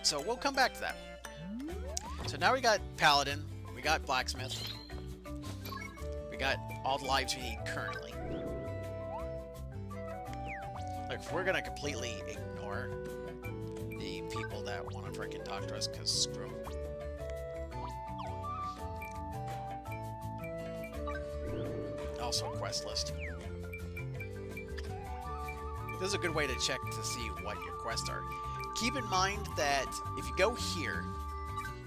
So we'll come back to that. So now we got Paladin, we got Blacksmith, we got all the lives we need currently. Like, if we're gonna completely ignore the people that want to frickin' talk to us, because screw 'em. Also a quest list. This is a good way to check to see what your quests are. Keep in mind that if you go here,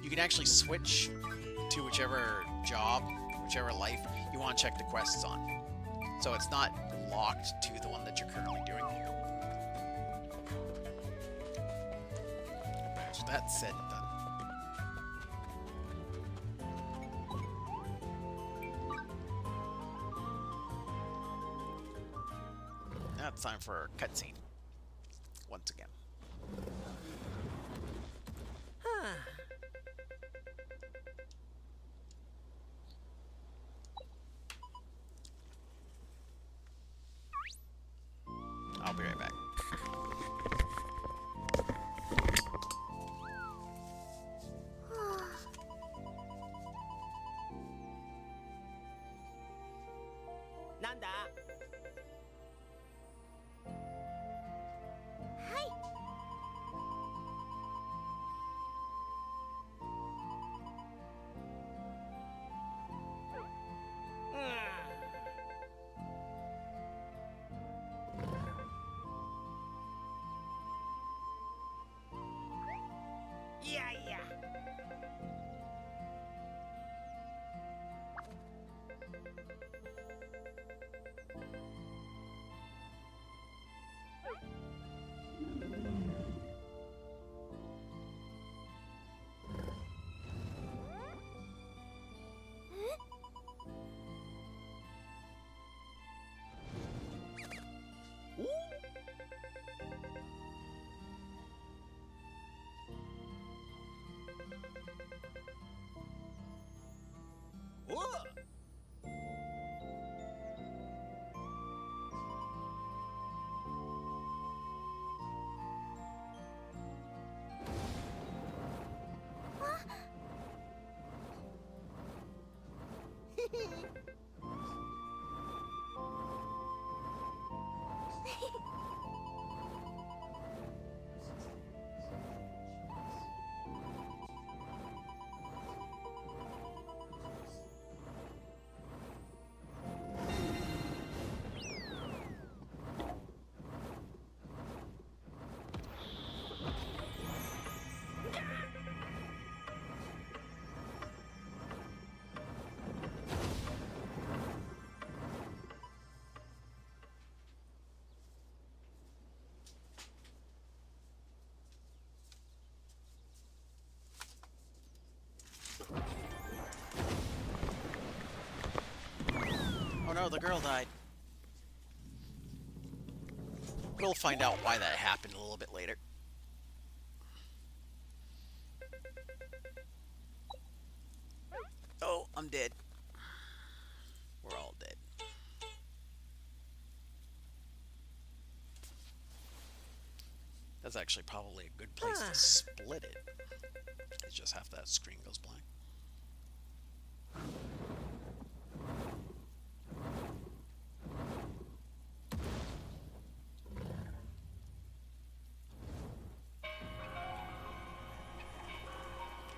you can actually switch to whichever job, whichever life you want to check the quests on. So it's not locked to the one that you're currently doing. So that's said and done. Now it's time for a cutscene. Once again. I'll be right back. Nanda. Yeah, yeah. Whoa! Oh no, the girl died. We'll find out why that happened a little bit later. Oh, I'm dead. We're all dead. That's actually probably a good place to split it. It's just half that screen goes blank.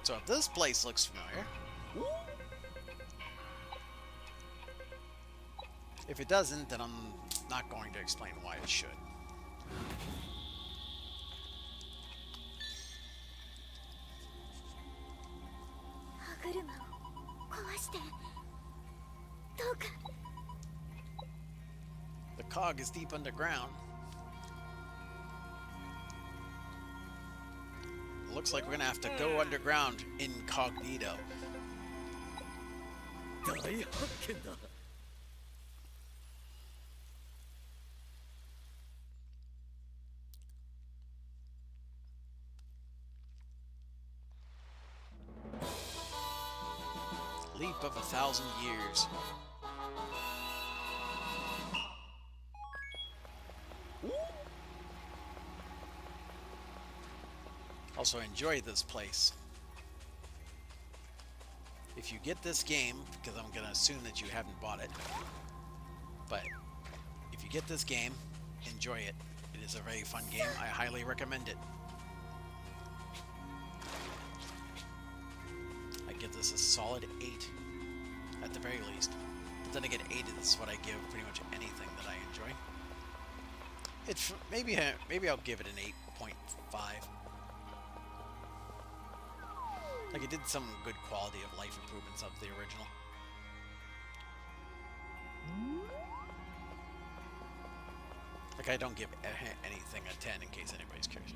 So if this place looks familiar, if it doesn't, then I'm not going to explain why it should. The cog is deep underground. Looks like we're gonna have to go underground incognito. Leap of 1,000 years. Also, enjoy this place. If you get this game, because I'm going to assume that you haven't bought it, but if you get this game, enjoy it. It is a very fun game. I highly recommend it. I give this a solid 8 at the very least. But then again, 8 is what I give pretty much anything that I enjoy. It's maybe I'll give it an 8.5. Like, it did some good quality of life improvements of the original. Like, I don't give anything a 10 in case anybody's curious.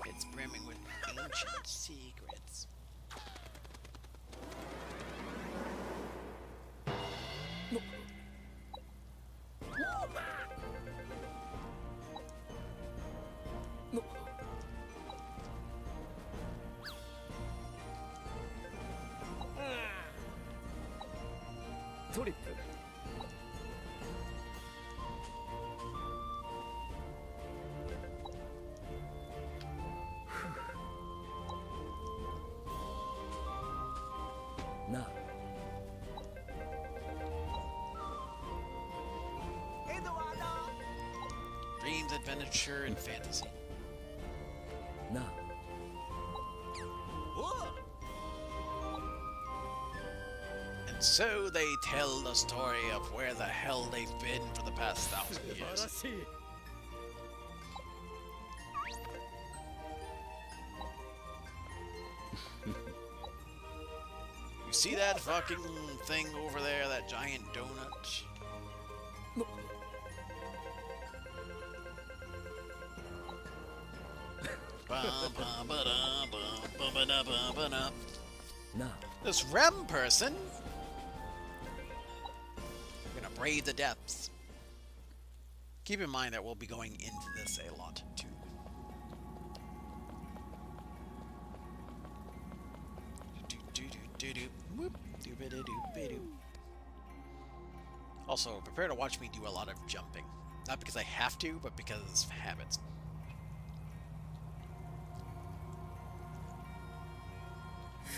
It's brimming with ancient secrets. Dreams, adventure, and fantasy. And so they tell the story of where the hell they've been for the past 1,000 years. You see that fucking thing over there, that giant donut? This REM person, we're gonna brave the depths. Keep in mind that we'll be going into this a lot too. Also, prepare to watch me do a lot of jumping. Not because I have to, but because it's habits.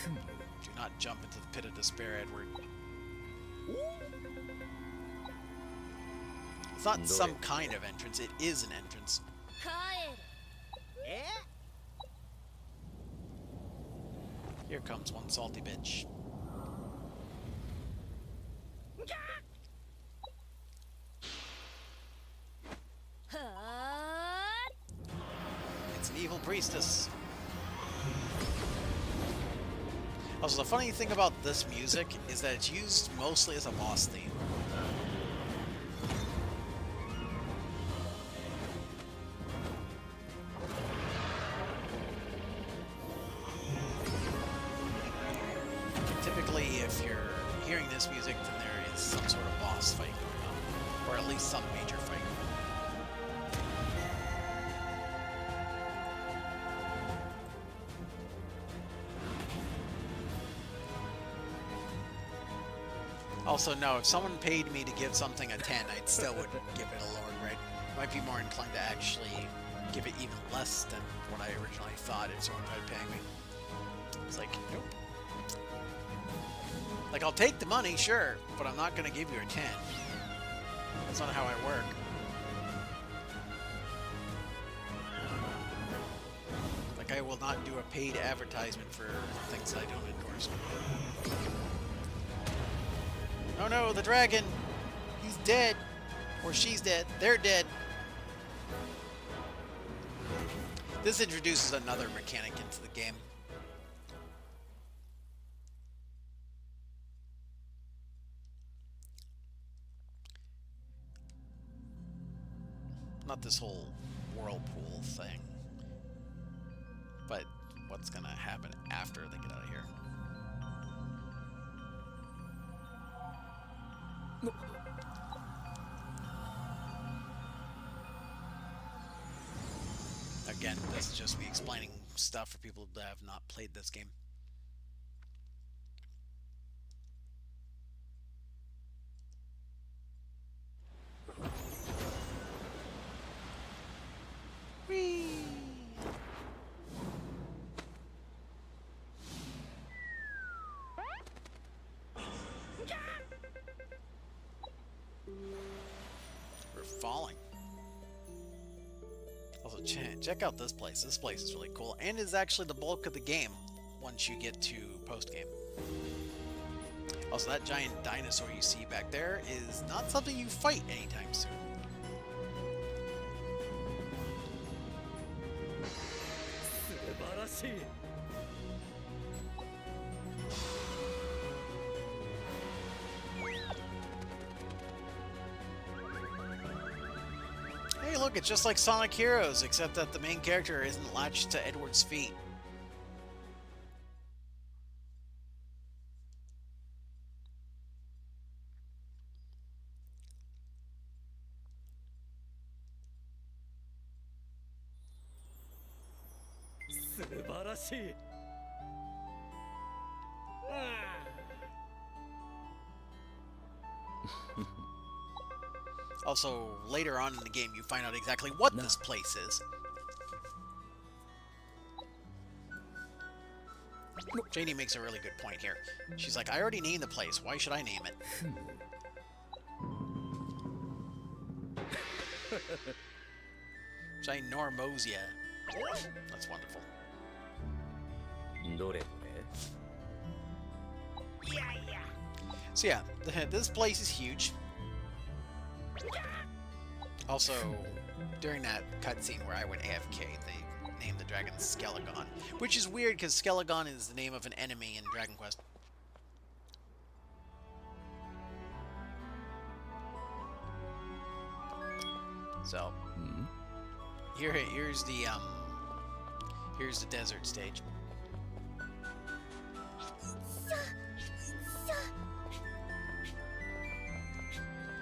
Do not jump into the pit of despair, Edward. It's not some kind of entrance, it is an entrance. Here comes one salty bitch. It's an evil priestess. Also, the funny thing about this music is that it's used mostly as a boss theme. Typically, if you're hearing this music, then there is some sort of boss fight going on, or at least some major fight. Also, no, if someone paid me to give something a 10, I still would give it a lower grade. I might be more inclined to actually give it even less than what I originally thought if someone tried paying me. It's like, nope. Like, I'll take the money, sure, but I'm not going to give you a 10. That's not how I work. Like, I will not do a paid advertisement for things I don't endorse. Oh no, the dragon! He's dead! Or she's dead. They're dead. This introduces another mechanic into the game. Not this whole whirlpool thing, but what's gonna happen after they get out of here. Again, this is just me explaining stuff for people that have not played this game. falling. Also, check out this place. This place is really cool, and is actually the bulk of the game once you get to post-game. Also, that giant dinosaur you see back there is not something you fight anytime soon. Hey, look, it's just like Sonic Heroes, except that the main character isn't latched to Edward's feet. Also, later on in the game, you find out exactly what this place is. Janie makes a really good point here. She's like, I already named the place. Why should I name it? Ginormosia. That's wonderful. So yeah, this place is huge. Also, during that cutscene where I went AFK, they named the dragon Skelegon, which is weird because Skelegon is the name of an enemy in Dragon Quest. So, here's the desert stage.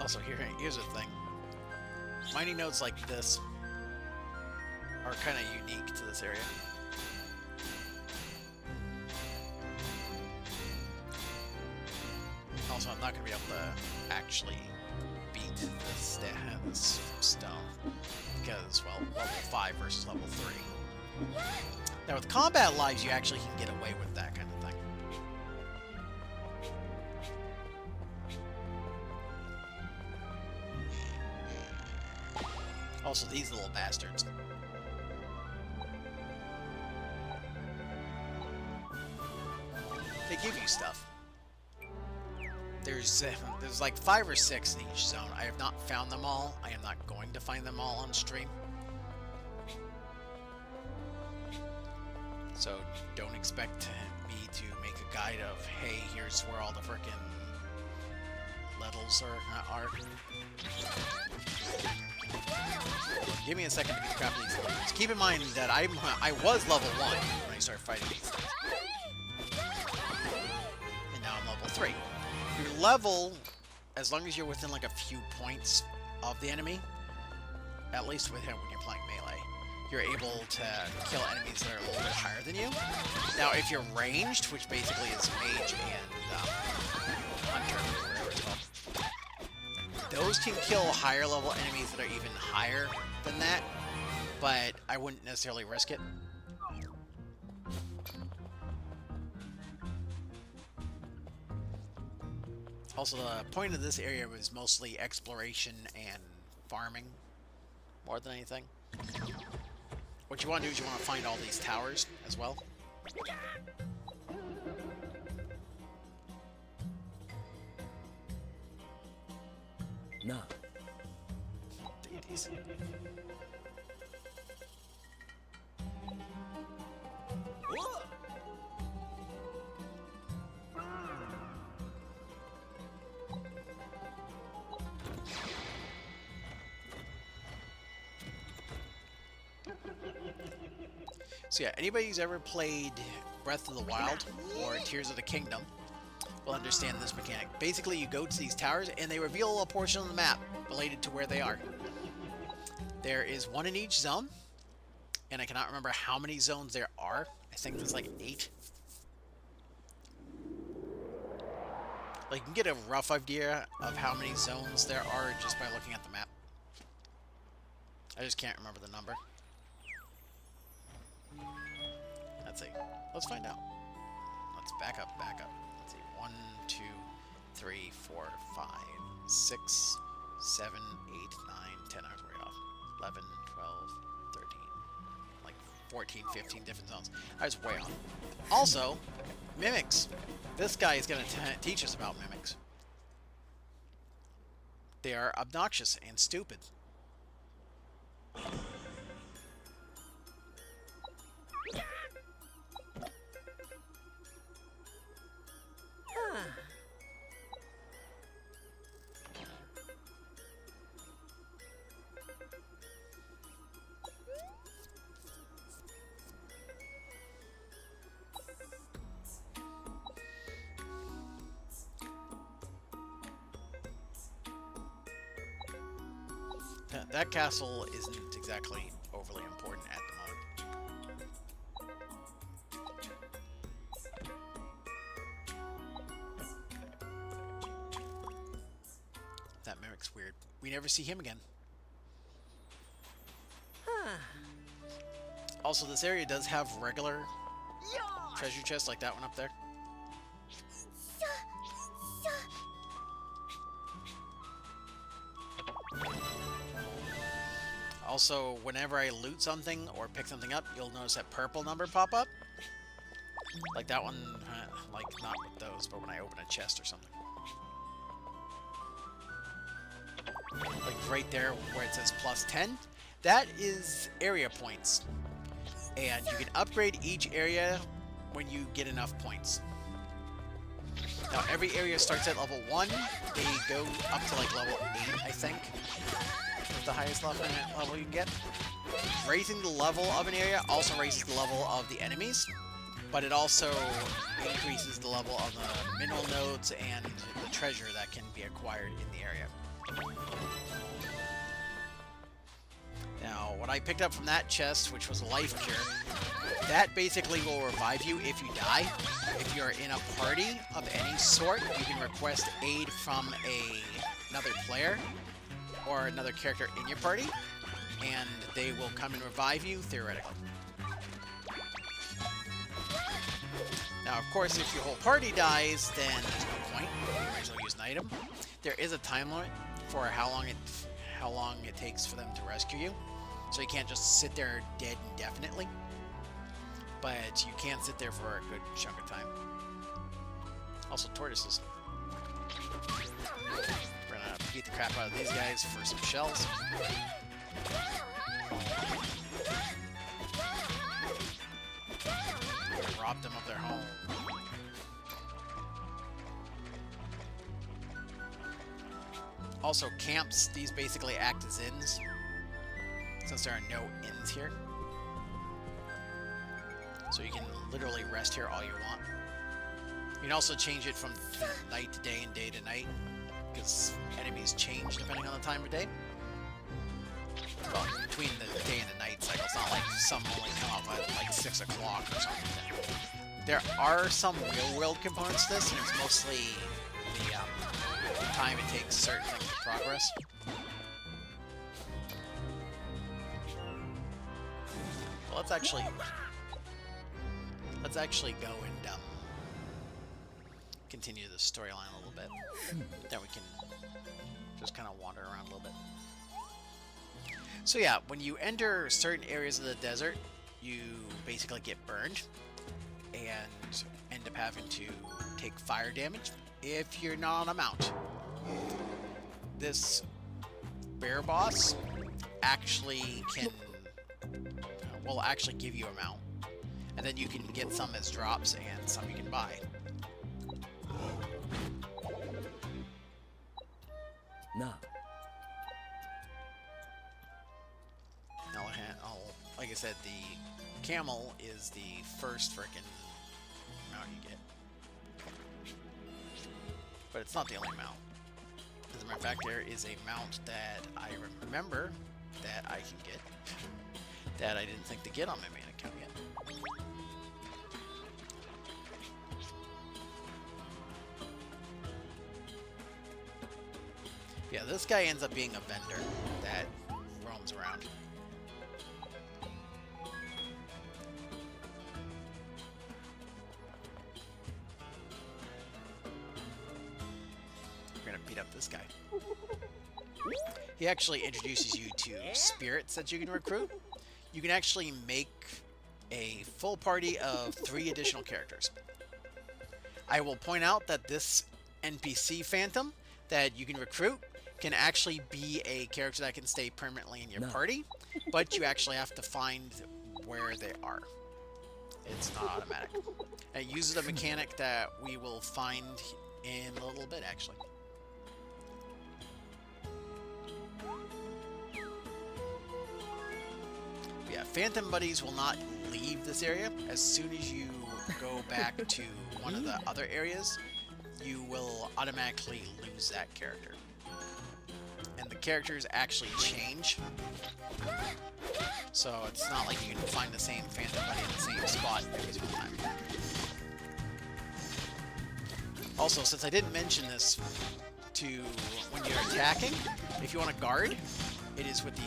Also, here's the thing. Mining nodes like this are kind of unique to this area. Also, I'm not going to be able to actually beat this stone because, well, level 5 versus level 3. Now, with combat lives, you actually can get away with that kind of thing. Also, these little bastards. They give you stuff. There's like 5 or 6 in each zone. I have not found them all. I am not going to find them all on stream. So don't expect me to make a guide of, hey, here's where all the frickin' levels are. Give me a second to get crap these things. Keep in mind that I was level 1 when I started fighting these things. And now I'm level 3. Your level, as long as you're within like a few points of the enemy, at least with him when you're playing melee, you're able to kill enemies that are a little bit higher than you. Now, if you're ranged, which basically is mage and hunter, whatever it's called, those can kill higher level enemies that are even higher than that, but I wouldn't necessarily risk it. Also, the point of this area was mostly exploration and farming, more than anything. What you want to do is you want to find all these towers as well. No. Deities. So yeah, anybody who's ever played Breath of the Wild or Tears of the Kingdom will understand this mechanic. Basically, you go to these towers and they reveal a portion of the map related to where they are. There is one in each zone, and I cannot remember how many zones there are. I think there's like 8. Like, you can get a rough idea of how many zones there are just by looking at the map. I just can't remember the number. Let's see. Let's find out. Let's back up, back up. Let's see. 1, 2, 3, 4, 5, 6, 7, 8, 9, 10. I was way off. 11, 12, 13. Like 14, 15 different zones. I was way off. Also, mimics. This guy is going to teach us about mimics. They are obnoxious and stupid. That castle isn't exactly overly important at the moment. That mimic's weird. We never see him again. Also, this area does have regular treasure chests like that one up there. Also, whenever I loot something or pick something up, you'll notice that purple number pop up. Like that one, like not with those, but when I open a chest or something. Like right there where it says +10, that is area points. And you can upgrade each area when you get enough points. Now every area starts at level 1, they go up to like level 8, I think. The highest level you can get. Raising the level of an area also raises the level of the enemies, but it also increases the level of the mineral nodes and the treasure that can be acquired in the area. Now, what I picked up from that chest, which was a life cure, that basically will revive you if you die. If you're in a party of any sort, you can request aid from another player or another character in your party, and they will come and revive you, theoretically. Now, of course, if your whole party dies, then there's no point. You might as well use an item. There is a time limit for how long it takes for them to rescue you, so you can't just sit there dead indefinitely. But you can sit there for a good chunk of time. Also, tortoises. We're gonna beat the crap out of these guys for some shells. Rob them of their home. Also, camps, these basically act as inns, since there are no inns here. So you can literally rest here all you want. You can also change it from night to day and day to night, because enemies change depending on the time of day. Well, between the day and the night cycle, it's not like some only come up at like 6 o'clock or something. There are some real-world components to this, and it's mostly the time it takes certain things to progress. Well, let's actually go and continue the storyline a little bit. Then we can just kind of wander around a little bit. So yeah, when you enter certain areas of the desert, you basically get burned and end up having to take fire damage if you're not on a mount. This bear boss actually will actually give you a mount, and then you can get some as drops and some you can buy. Nah. Now, like I said, the camel is the first frickin' mount you get. But it's not the only mount. As a matter of fact, there is a mount that I remember that I can get that I didn't think to get on my main account yet. Yeah, this guy ends up being a vendor that roams around. We're gonna beat up this guy. he actually introduces you to spirits that you can recruit. You can actually make a full party of 3 additional characters. I will point out that this NPC Phantom that you can recruit can actually be a character that can stay permanently in your party, but you actually have to find where they are. It's not automatic. And it uses a mechanic that we will find in a little bit, actually. But yeah, Phantom Buddies will not leave this area. As soon as you go back to one of the other areas, you will automatically lose that character. And the characters actually change. So it's not like you can find the same Phantom Buddy in the same spot every single time. Also, since I didn't mention this to when you're attacking, if you want to guard, it is with the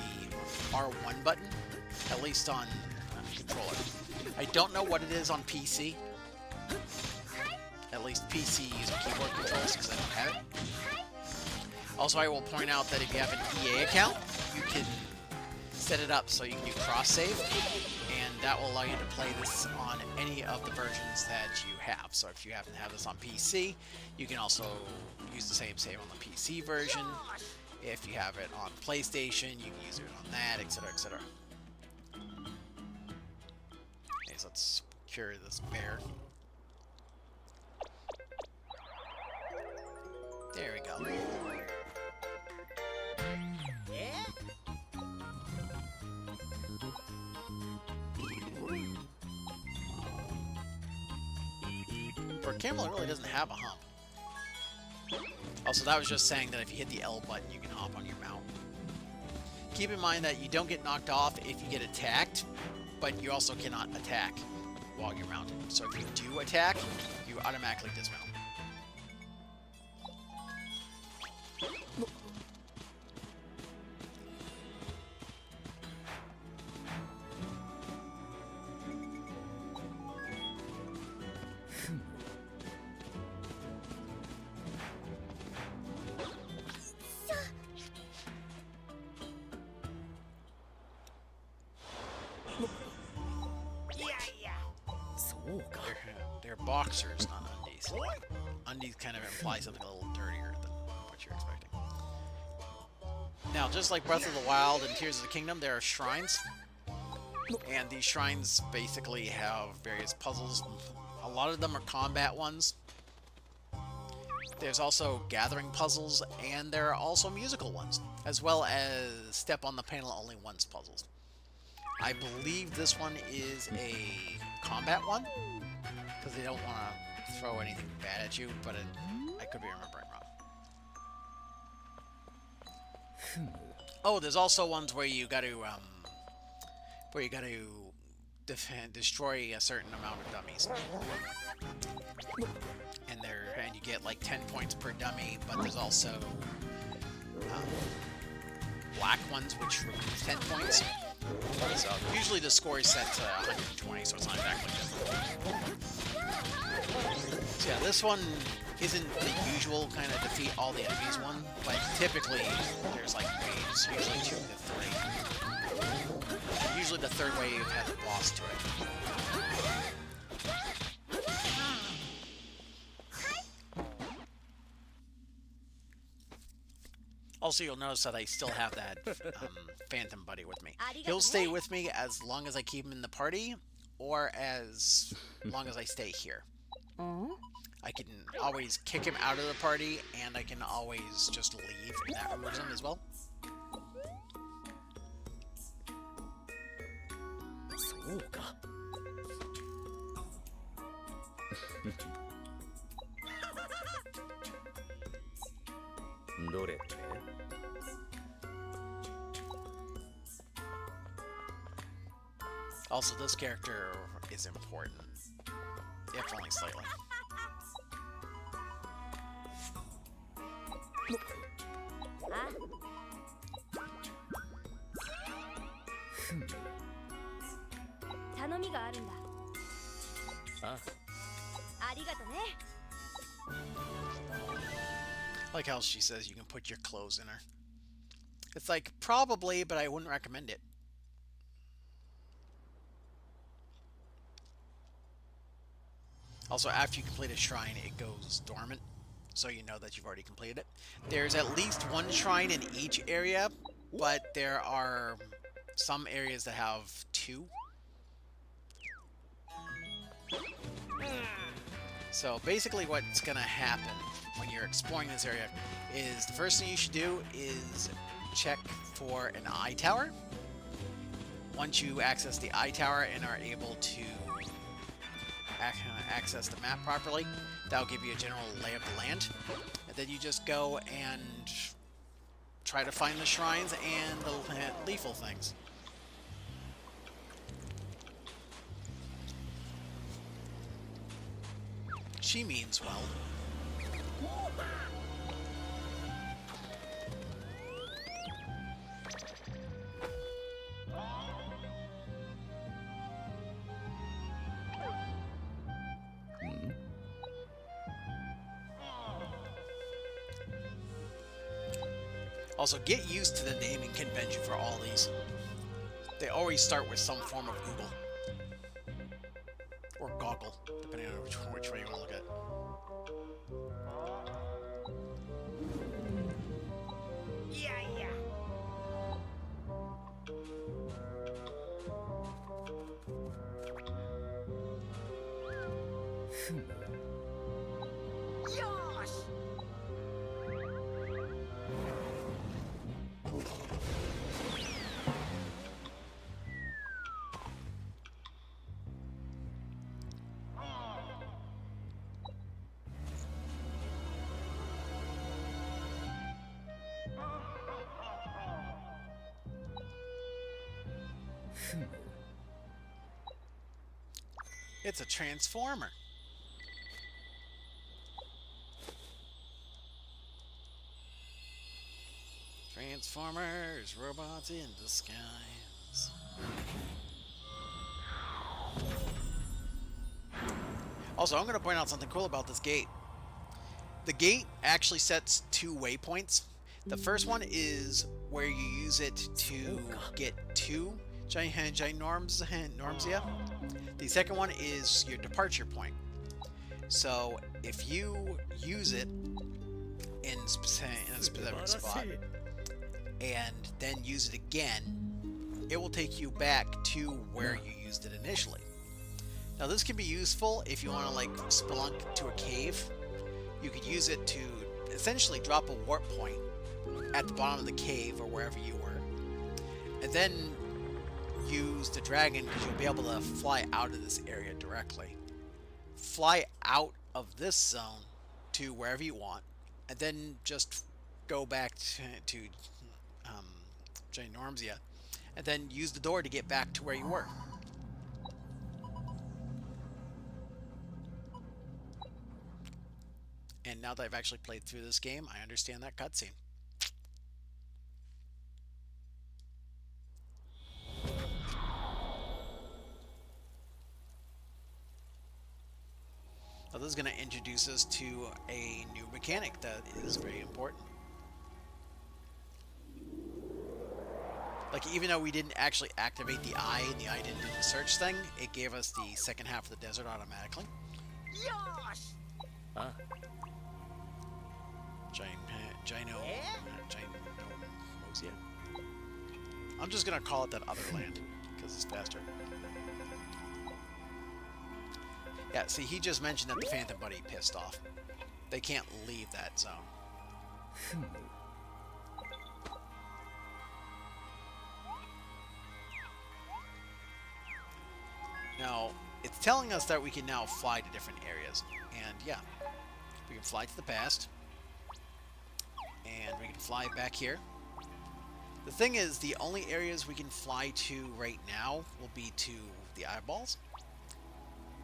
R1 button, at least on controller. I don't know what it is on PC. At least PC using keyboard controls because I don't have it. Also, I will point out that if you have an EA account, you can set it up so you can do cross-save, and that will allow you to play this on any of the versions that you have. So if you happen to have this on PC, you can also use the same save on the PC version. If you have it on PlayStation, you can use it on that, etc., etc. Okay, so let's cure this bear. There we go. For a camel, it really doesn't have a hump. Also, that was just saying that if you hit the L button, you can hop on your mount. Keep in mind that you don't get knocked off if you get attacked, but you also cannot attack while you're mounted. So if you do attack, you automatically dismount. They're boxers, not undies. Undies kind of imply something a little dirtier than what you're expecting. Now, just like Breath of the Wild and Tears of the Kingdom, there are shrines. And these shrines basically have various puzzles. A lot of them are combat ones. There's also gathering puzzles, and there are also musical ones, as well as step on the panel only once puzzles. I believe this one is a combat one, because they don't want to throw anything bad at you, but I could be remembering wrong. Oh, there's also ones where you got to destroy a certain amount of dummies, and you get like 10 points per dummy. But there's also black ones which remove 10 points. So usually the score is set to 120, so it's not exactly different. So yeah, this one isn't the usual kind of defeat all the enemies one, but typically there's like waves, usually 2 to 3. And usually the third wave has a boss to it. Also, you'll notice that I still have that Phantom Buddy with me. He'll stay with me as long as I keep him in the party, or as long as I stay here. I can always kick him out of the party, and I can always just leave, and that removes him as well. Also, this character is important, if only slightly. I like how she says you can put your clothes in her. It's like, probably, but I wouldn't recommend it. Also, after you complete a shrine, it goes dormant, so you know that you've already completed it. There's at least one shrine in each area, but there are some areas that have two. So basically what's going to happen when you're exploring this area is the first thing you should do is check for an eye tower. Once you access the eye tower and are able to access the map properly, that'll give you a general lay of the land. And then you just go and try to find the shrines and the lethal things. She means well. Also, get used to the naming convention for all these. They always start with some form of Google. Or goggle, depending on which way you want to look at it. Yeah, yeah. Yosh! It's a transformer. Transformers, robots in disguise. Also, I'm going to point out something cool about this gate. The gate actually sets two waypoints. The first one is where you use it to get to Ginormsia. The second one is your departure point. So if you use it in a specific spot and then use it again, it will take you back to where you used it initially. Now this can be useful if you want to like spelunk to a cave. You could use it to essentially drop a warp point at the bottom of the cave or wherever you were, and then use the dragon because you'll be able to fly out of this area directly. Fly out of this zone to wherever you want, and then just go back to Ginormsia, and then use the door to get back to where you were. And now that I've actually played through this game, I understand that cutscene. Now this is going to introduce us to a new mechanic that is very important. Like, even though we didn't actually activate the eye and the eye didn't do the search thing, it gave us the second half of the desert automatically. Yosh! Ah, Ginormsia. I'm just gonna call it that other land because it's faster. Yeah, see, he just mentioned that the Phantom Buddy pissed off. They can't leave that zone. Now, it's telling us that we can now fly to different areas. And yeah, we can fly to the past. And we can fly back here. The thing is, the only areas we can fly to right now will be to the eyeballs.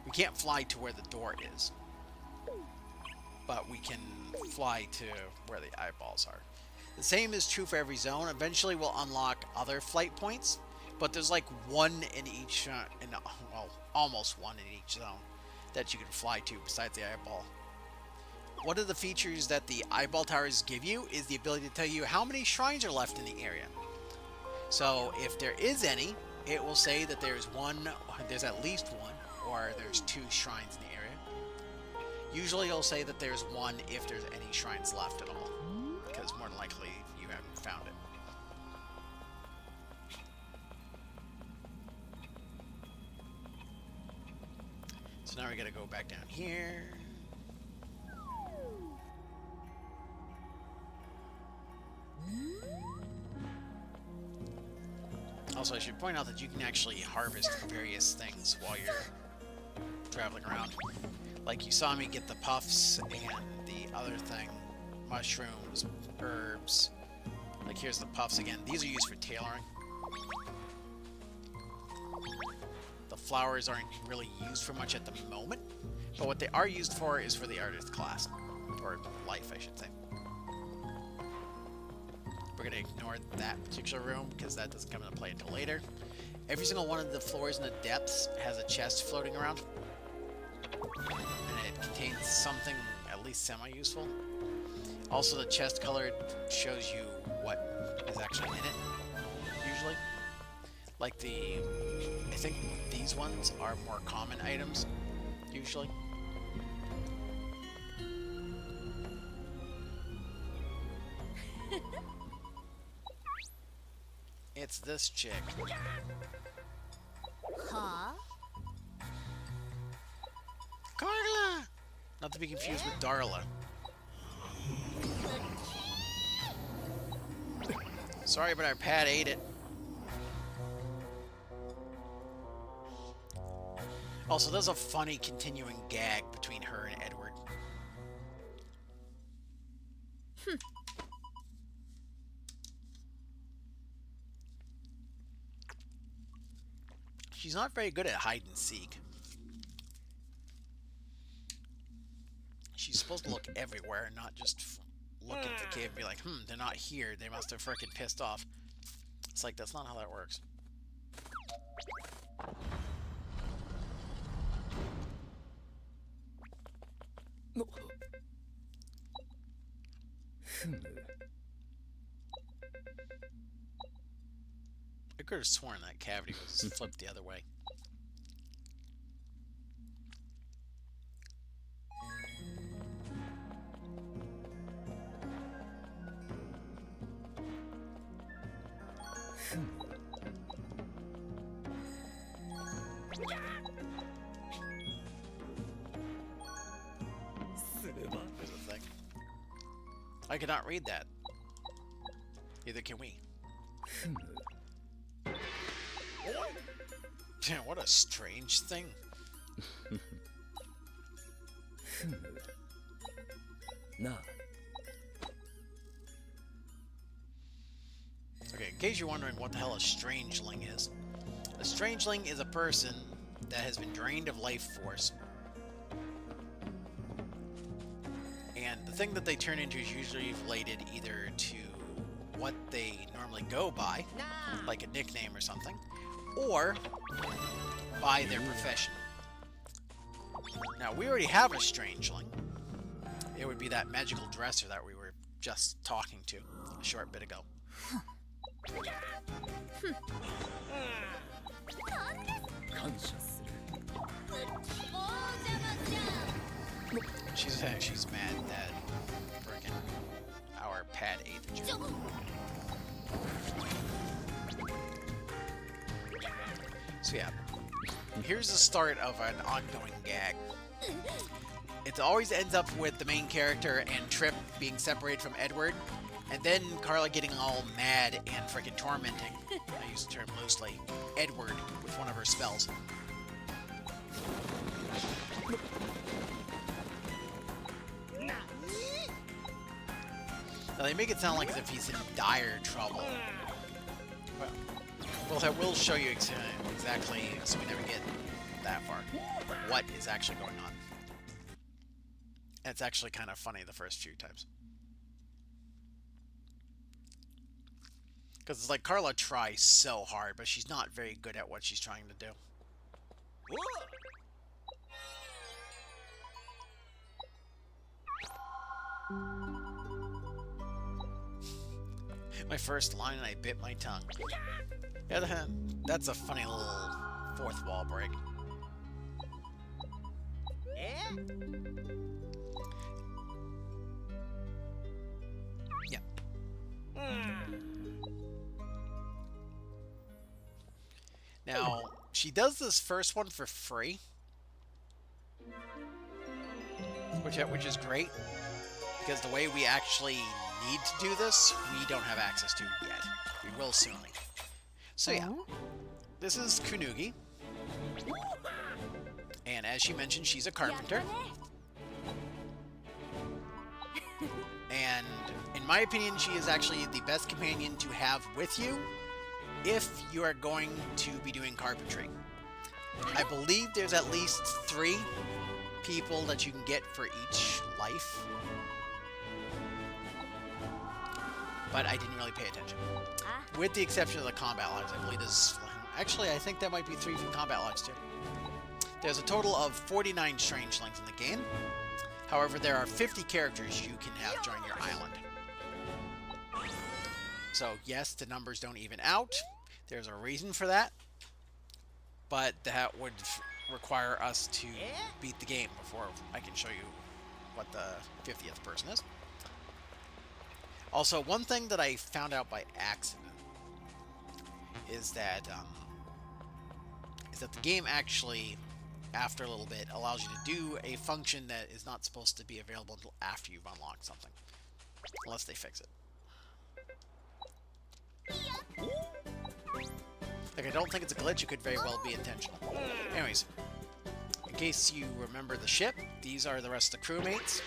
We can't fly to where the door is. But we can fly to where the eyeballs are. The same is true for every zone. Eventually we'll unlock other flight points. But there's like one in each, well, almost one in each zone that you can fly to besides the eyeball. one of the features that the eyeball towers give you is the ability to tell you how many shrines are left in the area. So if there is any, it will say that there's at least one, or there's 2 shrines in the area. Usually it'll say that there's 1 if there's any shrines left at all, because more than likely you haven't found it. So now we gotta go back down here. Also, I should point out that you can actually harvest various things while you're traveling around. Like, you saw me get the puffs and the other thing, mushrooms, herbs. Like, here's the puffs again. These are used for tailoring. The flowers aren't really used for much at the moment, but what they are used for is for the artist class, or life, I should say. We're going to ignore that particular room because that doesn't come into play until later. Every single one of the floors in the depths has a chest floating around, and it contains something at least semi-useful. Also, the chest color shows you what is actually in it, usually. Like I think these ones are more common items, usually. It's this chick. Huh? Carla! Not to be confused with Darla. Sorry, but our pad ate it. Also, there's a funny continuing gag between her and Edward. She's not very good at hide and seek. She's supposed to look everywhere and not just look at the cave and be like, they're not here. They must have frickin' pissed off. It's like, that's not how that works. No. I could have sworn that cavity was flipped the other way. There's a thing. I cannot read that. Neither can we. What a strange thing. Nah. Okay, in case you're wondering what the hell a strangeling is. A strangeling is a person that has been drained of life force. And the thing that they turn into is usually related either to what they normally go by, like a nickname or something, or by their profession. Now, we already have a strangeling. It would be that magical dresser that we were just talking to a short bit ago. She's mad that frickin' our pad ate the gem. So yeah, here's the start of an ongoing gag. It always ends up with the main character and Trip being separated from Edward, and then Carla getting all mad and frickin' tormenting, I use the term loosely, Edward with one of her spells. Now they make it sound like as if he's in dire trouble. Well, I will show you exactly, so we never get that far, what is actually going on. And it's actually kind of funny the first few times. Because it's like Carla tries so hard, but she's not very good at what she's trying to do. My first line and I bit my tongue. Yeah, that's a funny little fourth wall break. Eh? Yeah. Now, she does this first one for free, which is great, because the way we actually need to do this, we don't have access to yet. We will soon. So yeah, this is Kunugi, and as she mentioned, she's a carpenter. And in my opinion, she is actually the best companion to have with you if you are going to be doing carpentry. I believe there's at least 3 people that you can get for each life, but I didn't really pay attention. With the exception of the combat logs, I believe there's... Actually, I think that might be 3 from combat logs too. There's a total of 49 strangelings in the game. However, there are 50 characters you can have join your island. So yes, the numbers don't even out. There's a reason for that. But that would require us to beat the game before I can show you what the 50th person is. Also, one thing that I found out by accident is that the game actually, after a little bit, allows you to do a function that is not supposed to be available until after you've unlocked something. Unless they fix it. Like, I don't think it's a glitch, it could very well be intentional. Anyways, in case you remember the ship, these are the rest of the crewmates.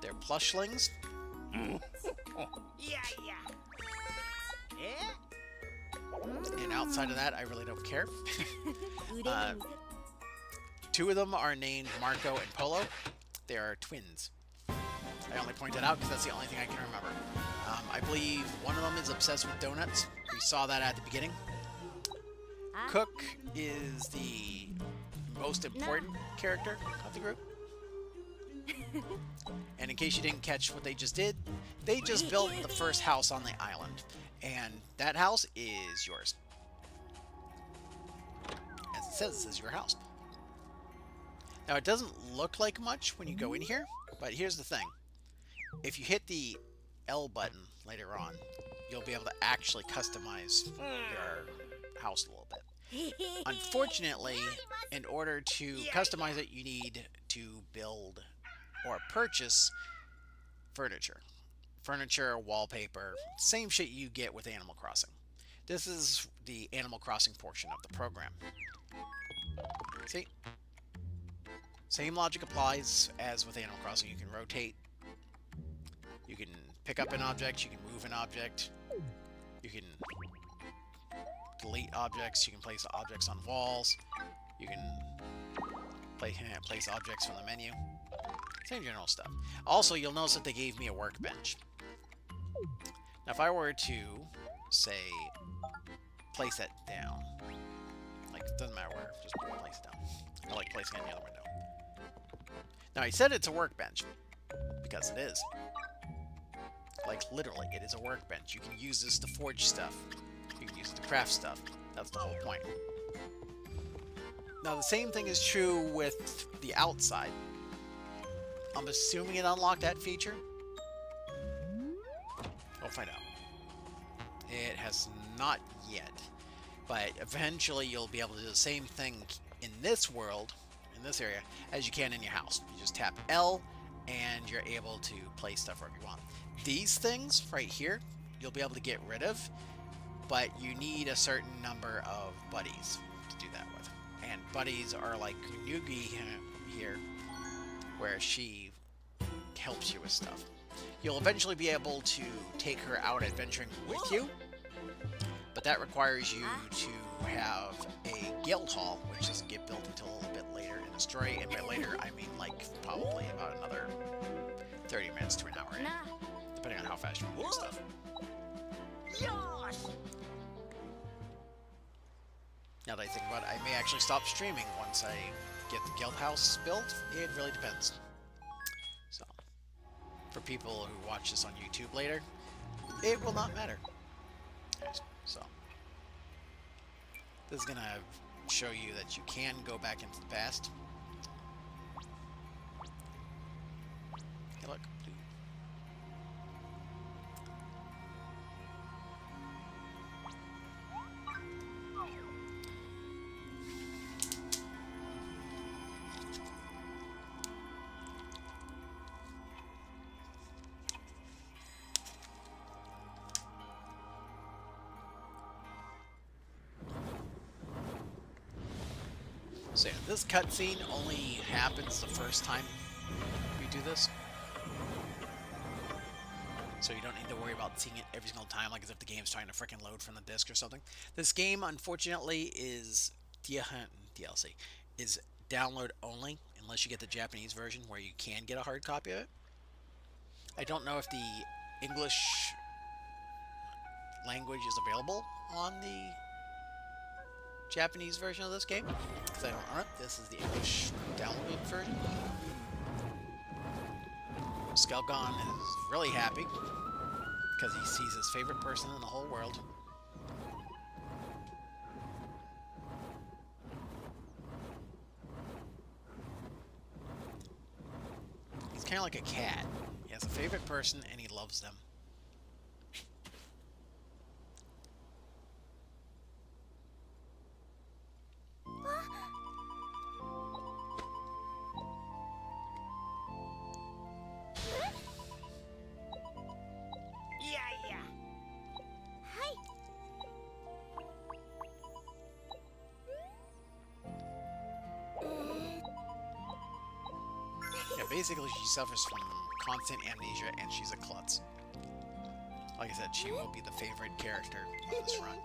They're plushlings. Yeah, yeah. Eh? And outside of that, I really don't care. 2 of them are named Marco and Polo. They are twins. I only point that out because that's the only thing I can remember. I believe one of them is obsessed with donuts. We saw that at the beginning. Cook is the most important character of the group. And in case you didn't catch what they just did, they just built the first house on the island. And that house is yours. As it says, this is your house. Now, it doesn't look like much when you go in here, but here's the thing. If you hit the L button later on, you'll be able to actually customize your house a little bit. Unfortunately, in order to customize it, you need to build or purchase furniture. Furniture, wallpaper, same shit you get with Animal Crossing. This is the Animal Crossing portion of the program. See? Same logic applies as with Animal Crossing. You can rotate. You can pick up an object. You can move an object. You can delete objects. You can place objects on walls. You can place objects from the menu. Same general stuff. Also, you'll notice that they gave me a workbench. Now, if I were to, say, place that down, like, it doesn't matter where, just place it down. I like placing it in the other window. Now, I said it's a workbench, because it is. Like, literally, it is a workbench. You can use this to forge stuff. You can use it to craft stuff. That's the whole point. Now, the same thing is true with the outside. I'm assuming it unlocked that feature. We'll find out. It has not yet. But eventually you'll be able to do the same thing in this world, in this area, as you can in your house. You just tap L and you're able to place stuff wherever you want. These things right here, you'll be able to get rid of, but you need a certain number of buddies to do that with. And buddies are like Kunugi here, where she helps you with stuff. You'll eventually be able to take her out adventuring with you, but that requires you to have a guild hall, which doesn't get built until a little bit later in the story, and by later I mean like probably about another 30 minutes to an hour in, depending on how fast you can do stuff. Now that I think about it, I may actually stop streaming once I get the guild house built. It really depends. So, for people who watch this on YouTube later, it will not matter. So, this is going to show you that you can go back into the past. Hey, look. So yeah, this cutscene only happens the first time you do this. So you don't need to worry about seeing it every single time, like as if the game's trying to frickin' load from the disc or something. This game, unfortunately, is DLC, is download only, unless you get the Japanese version where you can get a hard copy of it. I don't know if the English language is available on the Japanese version of this game, because I don't own it. This is the English downloaded version. Skelgon is really happy because he sees his favorite person in the whole world. He's kind of like a cat. He has a favorite person and he loves them. Yeah, basically she suffers from constant amnesia and she's a klutz. Like I said, she will be the favorite character of this run.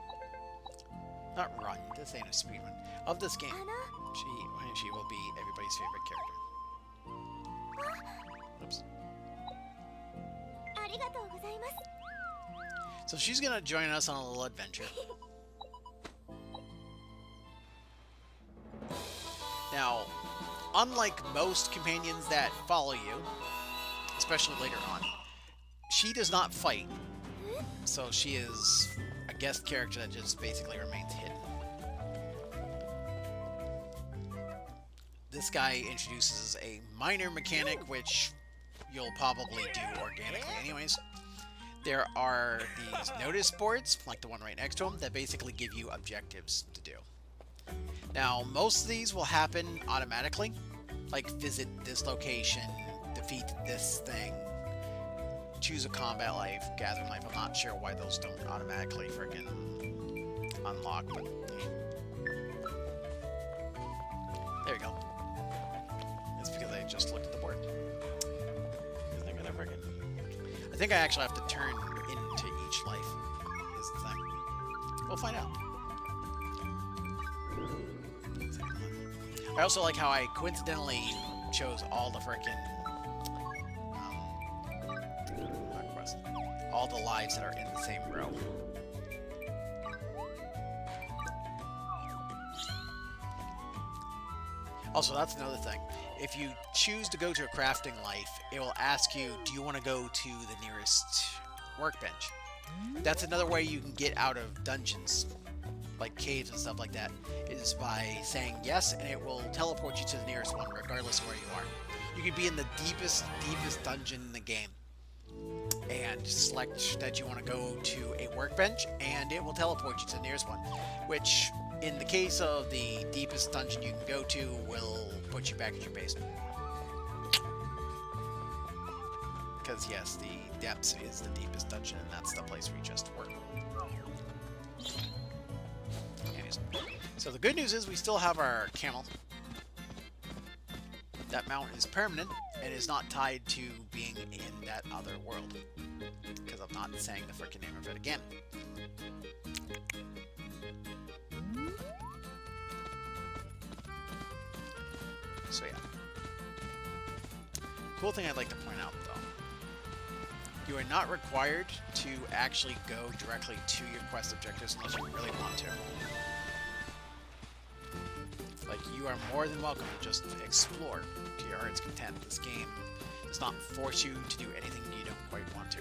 Not run, this ain't a speed run. Of this game. She will be everybody's favorite character. Oops. So she's gonna join us on a little adventure. Now, unlike most companions that follow you, especially later on, she does not fight. So she is a guest character that just basically remains hidden. This guy introduces a minor mechanic, which you'll probably do organically anyways. There are these notice boards, like the one right next to him, that basically give you objectives to do. Now, most of these will happen automatically, like visit this location, defeat this thing, choose a combat life, gather life. I'm not sure why those don't automatically freaking unlock, but there you go. It's because I just looked at the board. I think I actually have to turn into each life, is the thing. We'll find out. I also like how I coincidentally chose all the frickin' all the lives that are in the same row. Also, that's another thing. If you choose to go to a crafting life, it will ask you, do you want to go to the nearest workbench? That's another way you can get out of dungeons, like caves and stuff like that, is by saying yes, and it will teleport you to the nearest one, regardless of where you are. You could be in the deepest dungeon in the game, and select that you want to go to a workbench, and it will teleport you to the nearest one, which, in the case of the deepest dungeon you can go to, will put you back at your base. Because yes, the depths is the deepest dungeon, and that's the place where you just work. Anyways, so the good news is we still have our camel. That mount is permanent and is not tied to being in that other world. Because I'm not saying the frickin' name of it again. So yeah. Cool thing I'd like to point out though. You are not required to actually go directly to your quest objectives unless you really want to. Like, you are more than welcome to just explore to your heart's content. This does not force you to do anything you don't quite want to.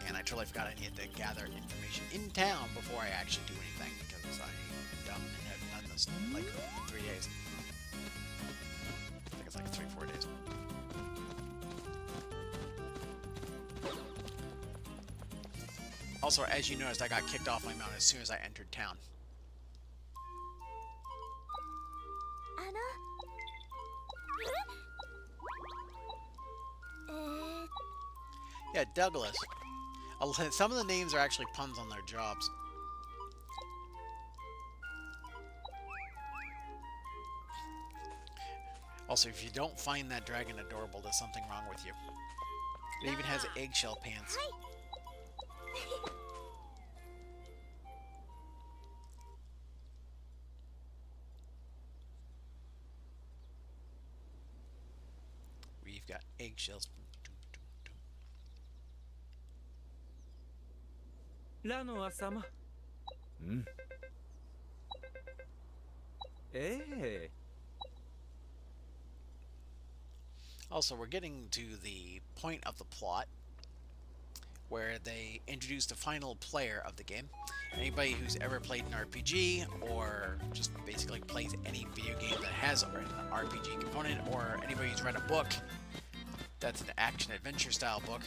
And I totally forgot I needed to gather information in town before I actually do anything, because I'm dumb and have done this in like 3 days. I think it's like 3-4 days. Also, as you noticed, I got kicked off my mount as soon as I entered town. Yeah, Douglas. Some of the names are actually puns on their jobs. Also, if you don't find that dragon adorable, there's something wrong with you. It even has eggshell pants. We've got eggshells. ラノア様。ん。ええ。 Also, we're getting to the point of the plot where they introduce the final player of the game. Anybody who's ever played an RPG or just basically plays any video game that has an RPG component, or anybody who's read a book that's an action-adventure style book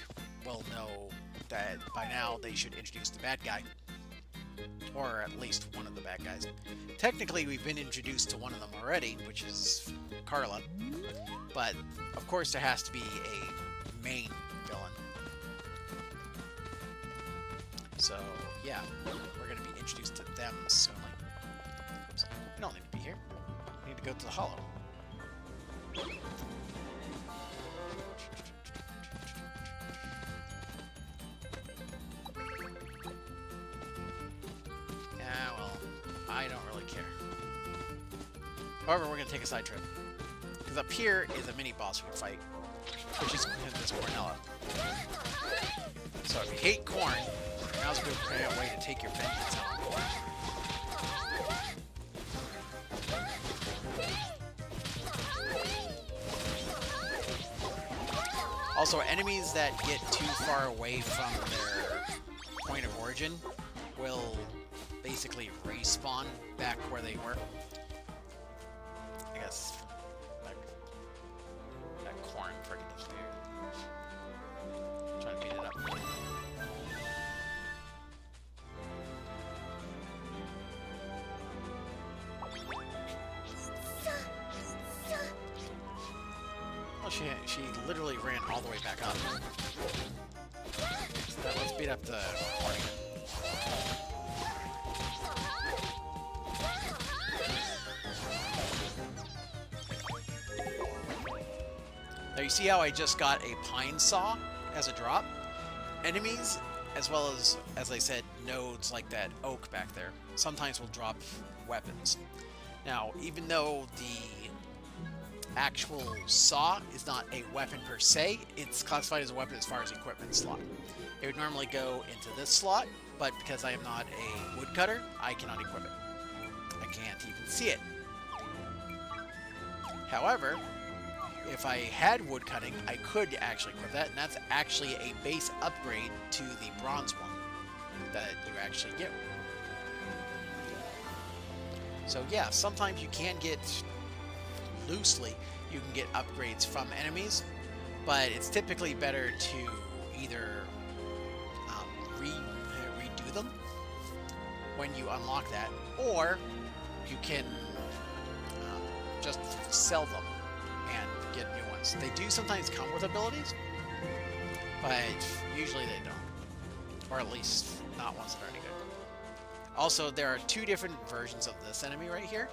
will know that by now they should introduce the bad guy. Or at least one of the bad guys. Technically, we've been introduced to one of them already, which is Carla. But, of course, there has to be a main villain. So, yeah, we're going to be introduced to them soon. Oops, we don't need to be here. We need to go to the Hollow. Yeah, well, I don't really care. However, we're going to take a side trip. Because up here is a mini-boss we can fight, which is this Cornella. So if you hate corn, now's a good way to take your vengeance on corn. Also, enemies that get too far away from their point of origin will basically respawn back where they were. I guess that corn freaking disappeared. Trying to beat it up. Well, she literally ran all the way back up. So now let's beat up the corn again. Now you see how I just got a pine saw as a drop? Enemies, as well as I said, nodes like that oak back there, sometimes will drop weapons. Now, even though the actual saw is not a weapon per se, it's classified as a weapon as far as equipment slot. It would normally go into this slot, but because I am not a woodcutter, I cannot equip it. I can't even see it. However, if I had woodcutting, I could actually equip that, and that's actually a base upgrade to the bronze one that you actually get. So yeah, sometimes you can get, loosely, you can get upgrades from enemies, but it's typically better to either redo them when you unlock that, or you can just sell them and get new ones. They do sometimes come with abilities, but usually they don't. Or at least not ones that are any good. Also, there are two different versions of this enemy right here.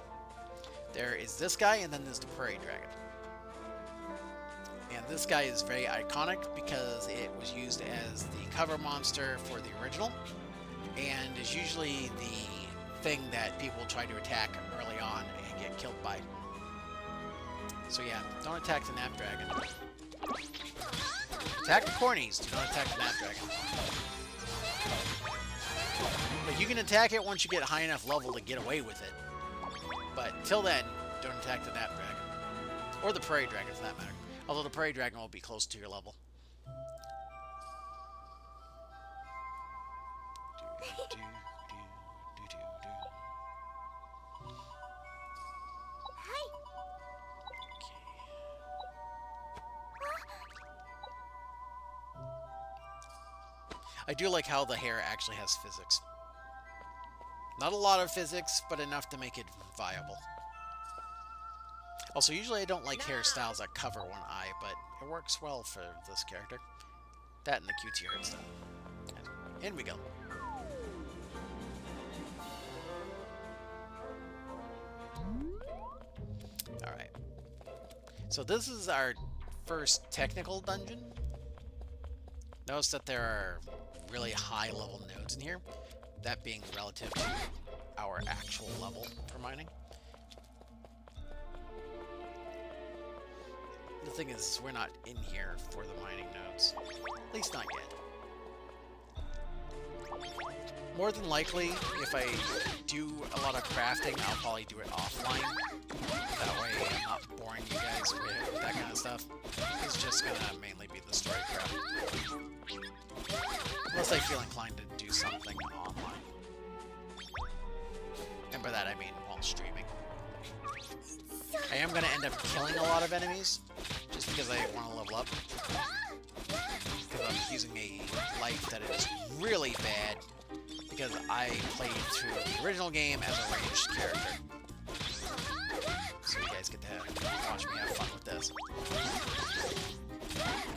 There is this guy, and then there's the prairie dragon. And this guy is very iconic because it was used as the cover monster for the original, and is usually the thing that people try to attack early on and get killed by. So yeah, don't attack the Nap Dragon. Attack the cornies, do not attack the Nap Dragon. But you can attack it once you get high enough level to get away with it. But till then, don't attack the Nap Dragon. Or the prairie dragon, for that matter. Although the prairie dragon will be close to your level. I do like how the hair actually has physics. Not a lot of physics, but enough to make it viable. Also, usually I don't like hairstyles that cover one eye, but it works well for this character. That and the cutesy hairstyle. In we go. Alright. So this is our first technical dungeon. Notice that there are really high level nodes in here. That being relative to our actual level for mining. The thing is, we're not in here for the mining nodes. At least not yet. More than likely, if I do a lot of crafting, I'll probably do it offline. That way I'm not boring you guys with that kind of stuff. It's just gonna mainly be the story crap. Unless I feel inclined to do something online. And by that I mean while streaming. I am going to end up killing a lot of enemies, just because I want to level up. Because I'm using a life that is really bad, because I played through the original game as a ranged character. So you guys get to watch me have fun with this.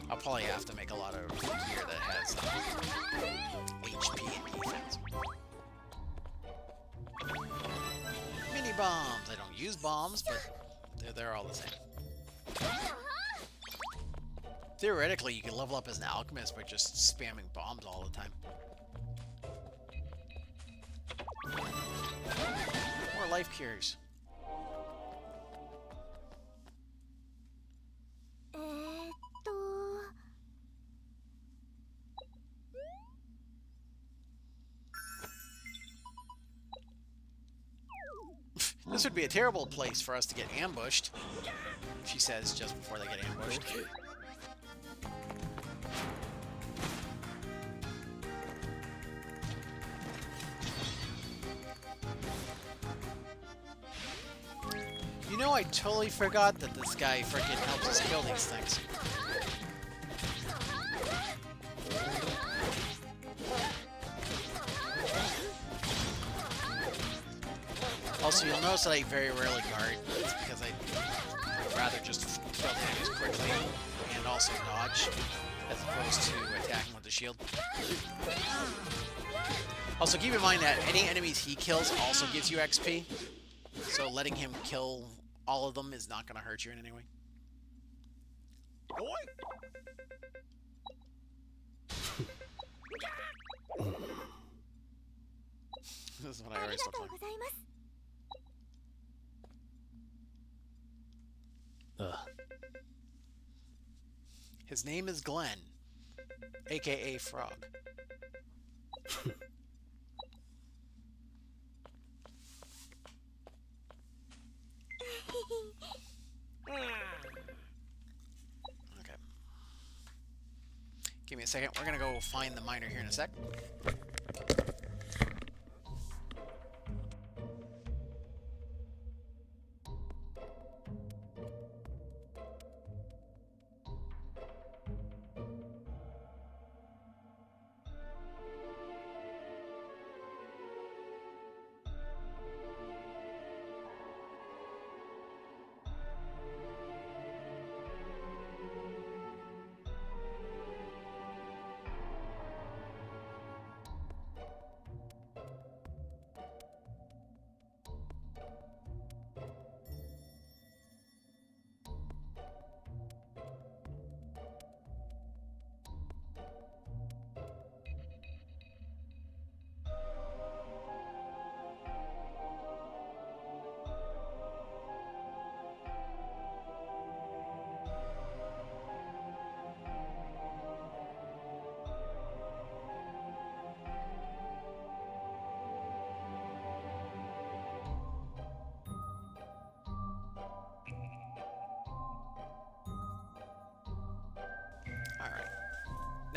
I'll probably have to make a lot of gear that has HP and defense. Mini bombs! I don't use bombs, but they're all the same. Theoretically, you can level up as an alchemist by just spamming bombs all the time. More life cures. This would be a terrible place for us to get ambushed, she says just before they get ambushed. You know, I totally forgot that this guy freaking helps us kill these things. Also, you'll notice that I very rarely guard. It's because I'd rather just kill the enemies quickly and also dodge, as opposed to attacking with the shield. Also, keep in mind that any enemies he kills also gives you XP, so letting him kill all of them is not going to hurt you in any way. This is what I always look like. His name is Glenn, aka Frog. Okay. Give me a second. We're gonna go find the miner here in a sec.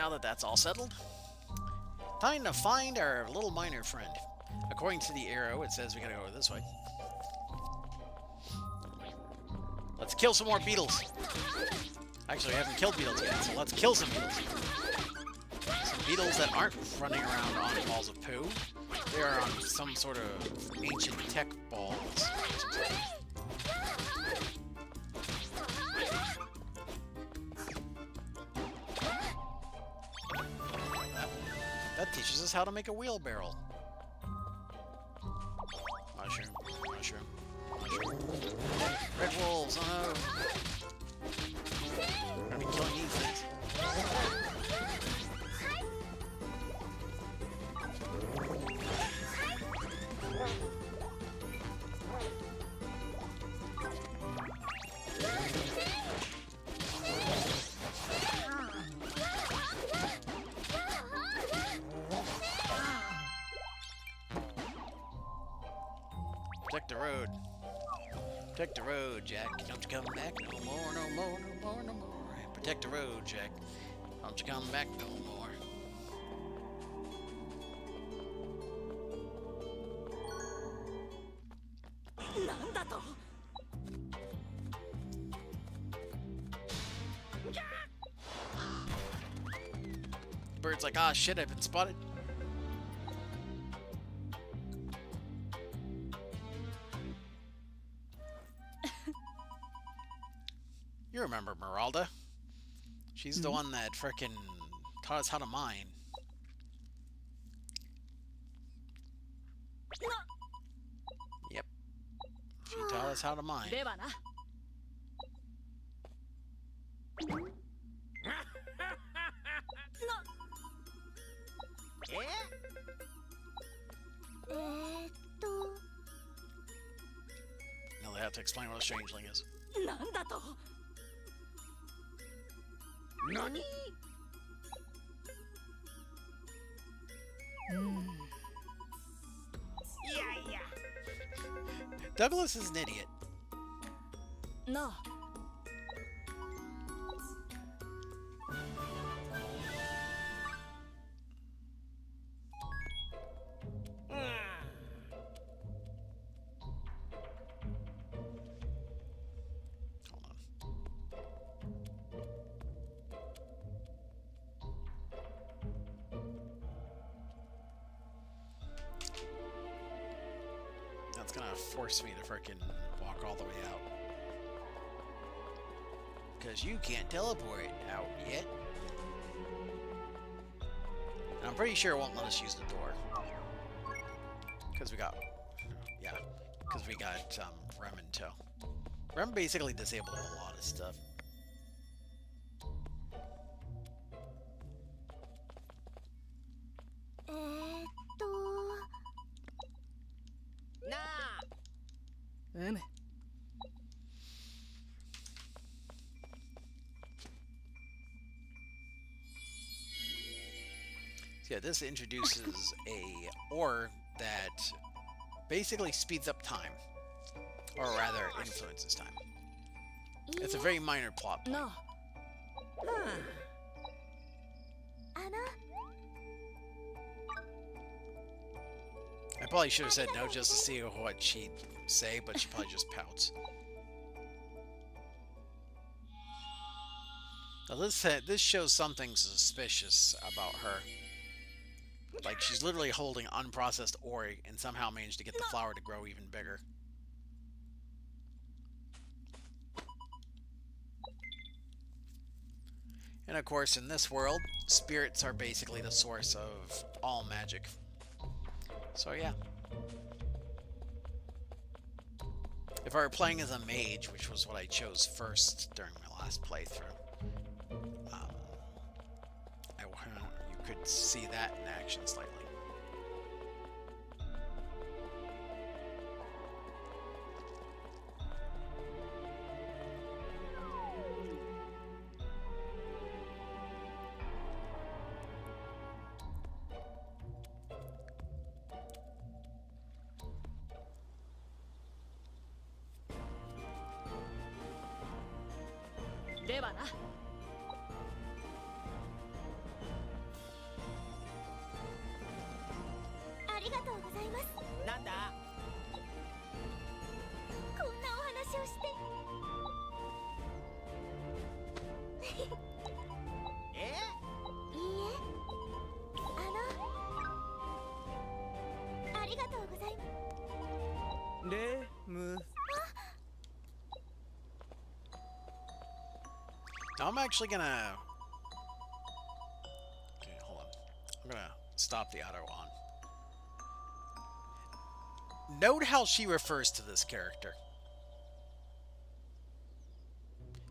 now that that's all settled, time to find our little miner friend. According to the arrow, it says we gotta go this way. Let's kill some more beetles. Actually, we haven't killed beetles yet, so let's kill some beetles. Some beetles that aren't running around on balls of poo. They are on some sort of ancient tech balls. That teaches us how to make a wheelbarrow. Mushroom, mushroom, mushroom. Red wolves, oh no! We're gonna be killing these things. Protect the road. Protect the road, Jack. Don't you come back no more, no more, no more, no more. Protect the road, Jack. Don't you come back no more. Bird's like, ah, shit, I've been spotted. You remember Meralda? She's the one that frickin' taught us how to mine. Yep. She taught us how to mine. Now they have to explain what a strangeling is. Nani? Yeah. Douglas is an idiot. No. Hold on. That's gonna force me to frickin' walk all the way out. Because you can't teleport out yet. And I'm pretty sure it won't let us use the door. Because we got... Yeah. Because we got Rem in tow. Rem basically disabled a lot of stuff. Nah. So yeah, this introduces a ore that basically speeds up time. Or rather, influences time. It's a very minor plot point. No. I probably should have said no just to see what she'd say, but she probably just pouts. Now this shows something suspicious about her. Like, she's literally holding unprocessed ore and somehow managed to get the flower to grow even bigger. And of course, in this world, spirits are basically the source of all magic. So yeah. If I were playing as a mage, which was what I chose first during my last playthrough, you could see that in action slightly. Now I'm actually gonna... Okay, hold on. I'm gonna stop the auto on. Note how she refers to this character.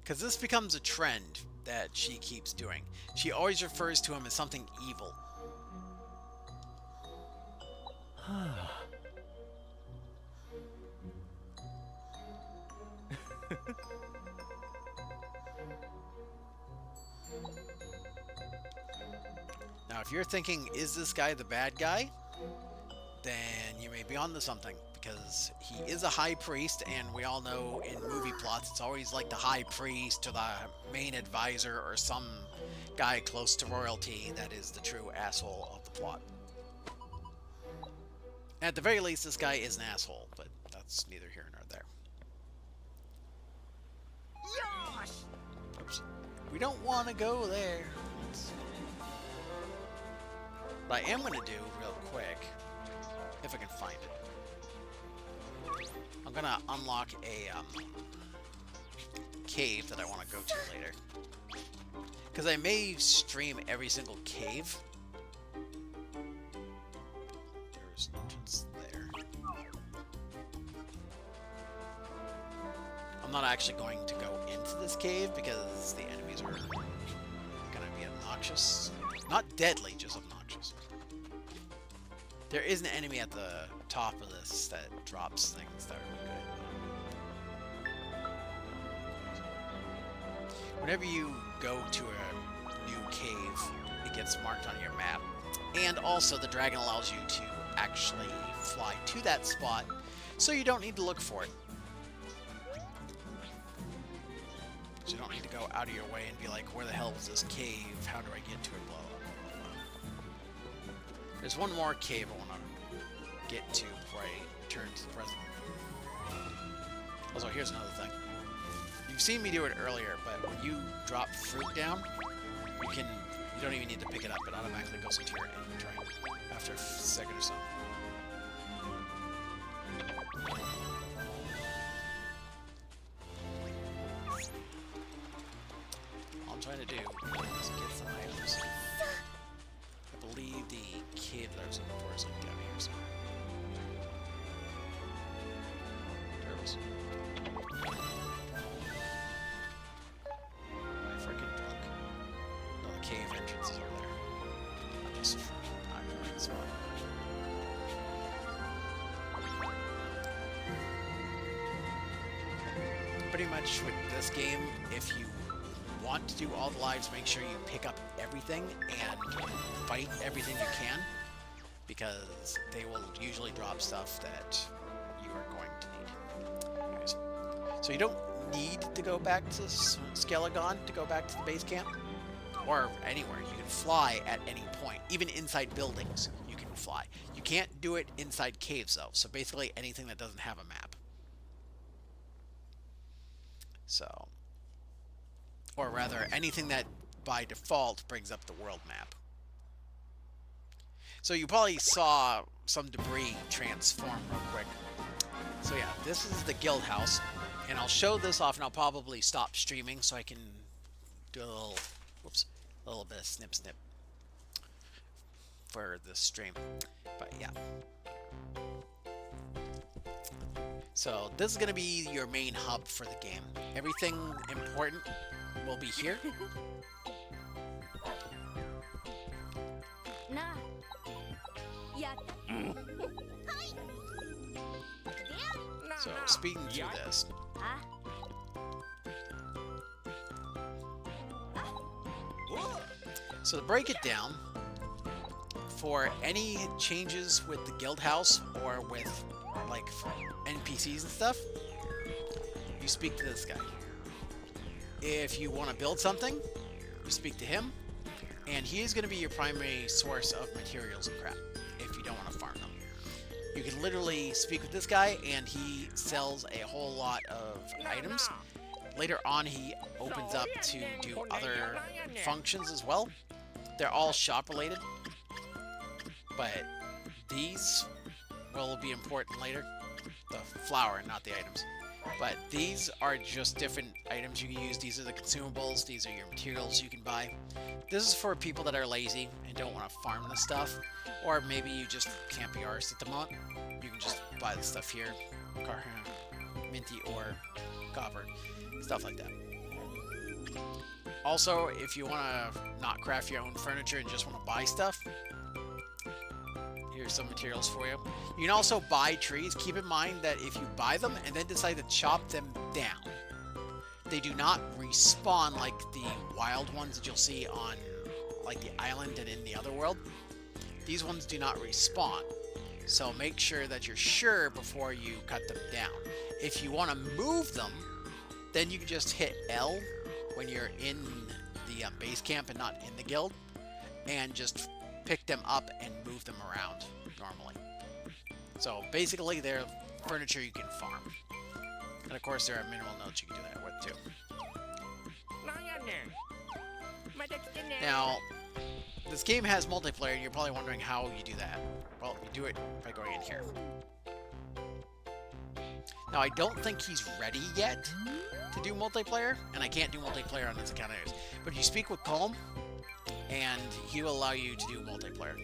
Because this becomes a trend that she keeps doing. She always refers to him as something evil. Now, if you're thinking, is this guy the bad guy? Then you may be onto something, because he is a high priest, and we all know in movie plots it's always like the high priest or the main advisor or some guy close to royalty that is the true asshole of the plot. At the very least, this guy is an asshole, but that's neither here nor there. Oops. We don't want to go there. What I am going to do real quick, if I can find it, I'm going to unlock a cave that I want to go to later. Because I may stream every single cave. There's an entrance there. I'm not actually going to go into this cave because the enemies are going to be obnoxious. Not deadly, just obnoxious. There is an enemy at the top of this that drops things that are good. Whenever you go to a new cave, it gets marked on your map. And also, the dragon allows you to actually fly to that spot, so you don't need to look for it. So you don't need to go out of your way and be like, where the hell is this cave? How do I get to it? Blah, blah, blah, blah. There's one more cave I want to get to before I return to the present. Also, here's another thing. You've seen me do it earlier, but when you drop fruit down, you don't even need to pick it up. It automatically goes into your inventory after a second or so. All I'm trying to do is get some items. I believe the cave that I was looking for is like down here somewhere. Turtles. Am I freaking drunk? No, the cave entrance is over there. I'm just not in the right spot. Pretty much with this game, if you want to do all the lives, make sure you pick up everything and fight everything you can, because they will usually drop stuff that you are going to need. Anyways, so you don't need to go back to Skelegon to go back to the base camp, or anywhere. You can fly at any point, even inside buildings you can fly. You can't do it inside caves though, so basically anything that doesn't have a map. So, or rather, anything that by default brings up the world map. So you probably saw some debris transform real quick. So yeah, this is the guild house, and I'll show this off, and I'll probably stop streaming so I can do a little, whoops, a little bit of snip snip for this stream. But yeah. So this is going to be your main hub for the game. Everything important will be here. So speeding through this. So to break it down, for any changes with the guild house or with like NPCs and stuff, you speak to this guy. If you want to build something, you speak to him, and he is going to be your primary source of materials and crap if you don't want to farm them. You can literally speak with this guy, and he sells a whole lot of items. Later on, he opens up to do other functions as well. They're all shop related, but these will be important later. The flour, not the items. But these are just different items you can use. These are the consumables. These are your materials you can buy. This is for people that are lazy and don't want to farm the stuff. Or maybe you just can't be arsed at the moment. You can just buy the stuff here. Minty or copper. Stuff like that. Also, if you want to not craft your own furniture and just want to buy stuff, here's some materials for you. You can also buy trees. Keep in mind that if you buy them and then decide to chop them down, they do not respawn like the wild ones that you'll see on like the island and in the other world. These ones do not respawn. So make sure that you're sure before you cut them down. If you want to move them, then you can just hit L when you're in the base camp and not in the guild, and just pick them up and move them around normally. So basically they're furniture you can farm. And of course there are mineral notes you can do that with too. Now, this game has multiplayer and you're probably wondering how you do that. Well, you do it by going in here. Now, I don't think he's ready yet to do multiplayer, and I can't do multiplayer on his account anyways. But you speak with Colm, and he will allow you to do multiplayer.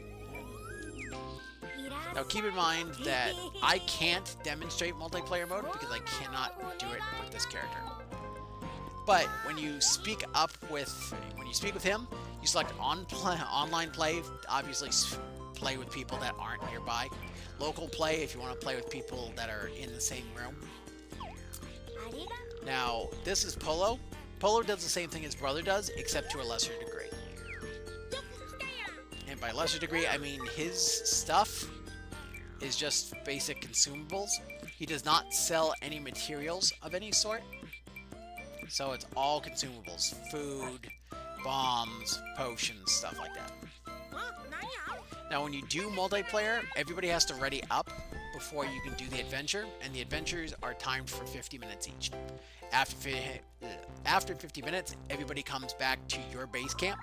Now, keep in mind that I can't demonstrate multiplayer mode because I cannot do it with this character. But when you speak with him, you select online play. Obviously, play with people that aren't nearby. Local play if you want to play with people that are in the same room. Now, this is Polo. Polo does the same thing his brother does, except to a lesser degree. And by lesser degree, I mean his stuff is just basic consumables. He does not sell any materials of any sort. So it's all consumables. Food, bombs, potions, stuff like that. Now, when you do multiplayer, everybody has to ready up before you can do the adventure, and the adventures are timed for 50 minutes each. After 50 minutes, everybody comes back to your base camp,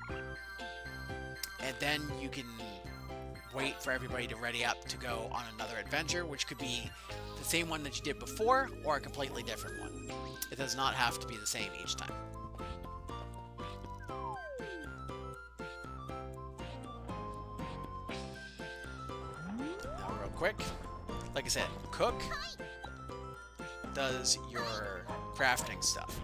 and then you can wait for everybody to ready up to go on another adventure, which could be the same one that you did before, or a completely different one. It does not have to be the same each time. Quick, like I said, Cook does your crafting stuff.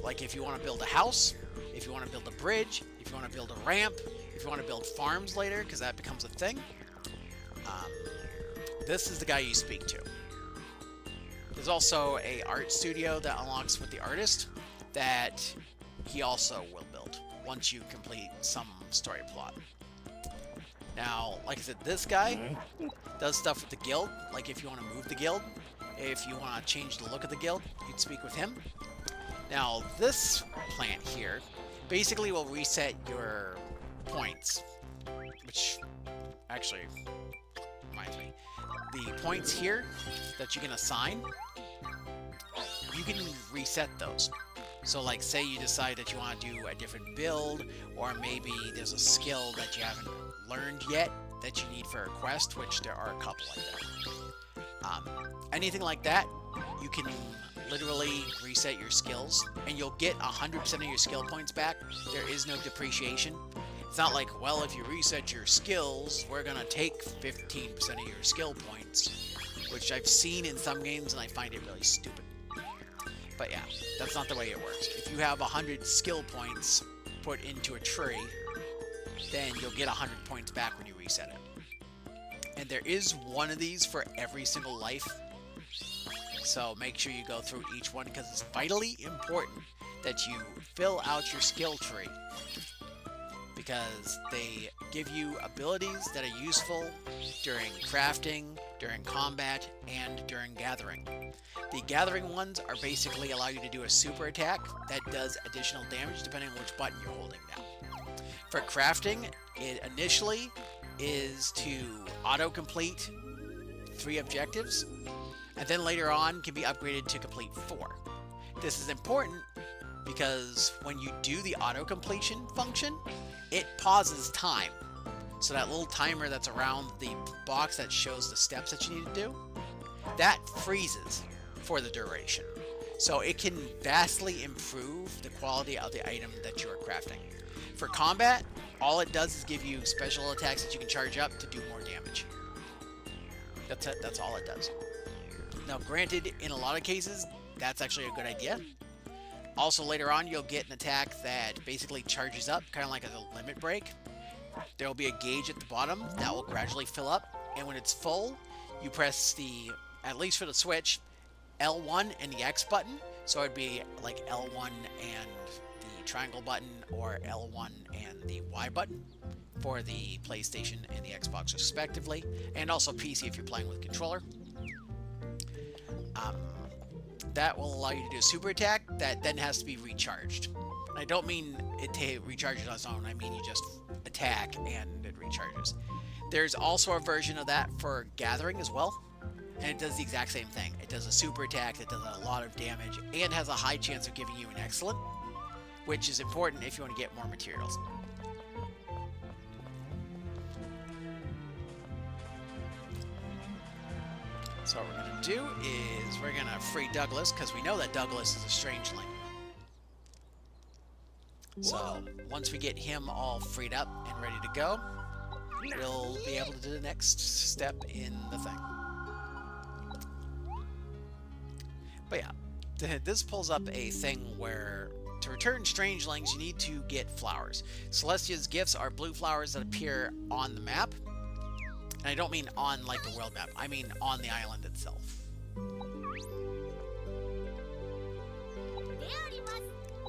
Like if you want to build a house, if you want to build a bridge, if you want to build a ramp, if you want to build farms later, because that becomes a thing, this is the guy you speak to. There's also a art studio that unlocks with the artist that he also will build once you complete some story plot. Now, like I said, this guy does stuff with the guild. Like if you want to move the guild, if you want to change the look of the guild, you'd speak with him. Now, this plant here basically will reset your points, which actually reminds me. The points here that you can assign, you can reset those. So like say you decide that you want to do a different build, or maybe there's a skill that you haven't learned yet that you need for a quest, which there are a couple like that. Anything like that, you can literally reset your skills, and you'll get 100% of your skill points back. There is no depreciation. It's not like, well, if you reset your skills, we're gonna take 15% of your skill points, which I've seen in some games, and I find it really stupid. But yeah, that's not the way it works. If you have 100 skill points put into a tree, then you'll get 100 points back when you reset it. And there is one of these for every single life. So make sure you go through each one, because it's vitally important that you fill out your skill tree, because they give you abilities that are useful during crafting, during combat, and during gathering. The gathering ones are basically allow you to do a super attack that does additional damage depending on which button you're holding down. For crafting, it initially is to auto-complete 3 objectives, and then later on can be upgraded to complete 4. This is important because when you do the auto-completion function, it pauses time. So that little timer that's around the box that shows the steps that you need to do, that freezes for the duration. So it can vastly improve the quality of the item that you are crafting. For combat, all it does is give you special attacks that you can charge up to do more damage. That's it. That's all it does. Now, granted, in a lot of cases, that's actually a good idea. Also, later on, you'll get an attack that basically charges up, kind of like a limit break. There will be a gauge at the bottom that will gradually fill up, and when it's full, you press the, at least for the Switch, L1 and the X button. So it'd be like L1 and the triangle button, or L1 and the Y button for the PlayStation and the Xbox respectively, and also PC if you're playing with controller. That will allow you to do a super attack that then has to be recharged. I don't mean it recharges on its own, I mean you just attack and it recharges. There's also a version of that for gathering as well, and it does the exact same thing. It does a super attack that does a lot of damage and has a high chance of giving you an excellent, which is important if you want to get more materials. So what we're going to do is we're going to free Douglas, because we know that Douglas is a strangeling. So once we get him all freed up and ready to go, we'll be able to do the next step in the thing. But yeah, this pulls up a thing where to return strangelings you need to get flowers. Celestia's gifts are blue flowers that appear on the map. And I don't mean on like the world map, I mean on the island itself.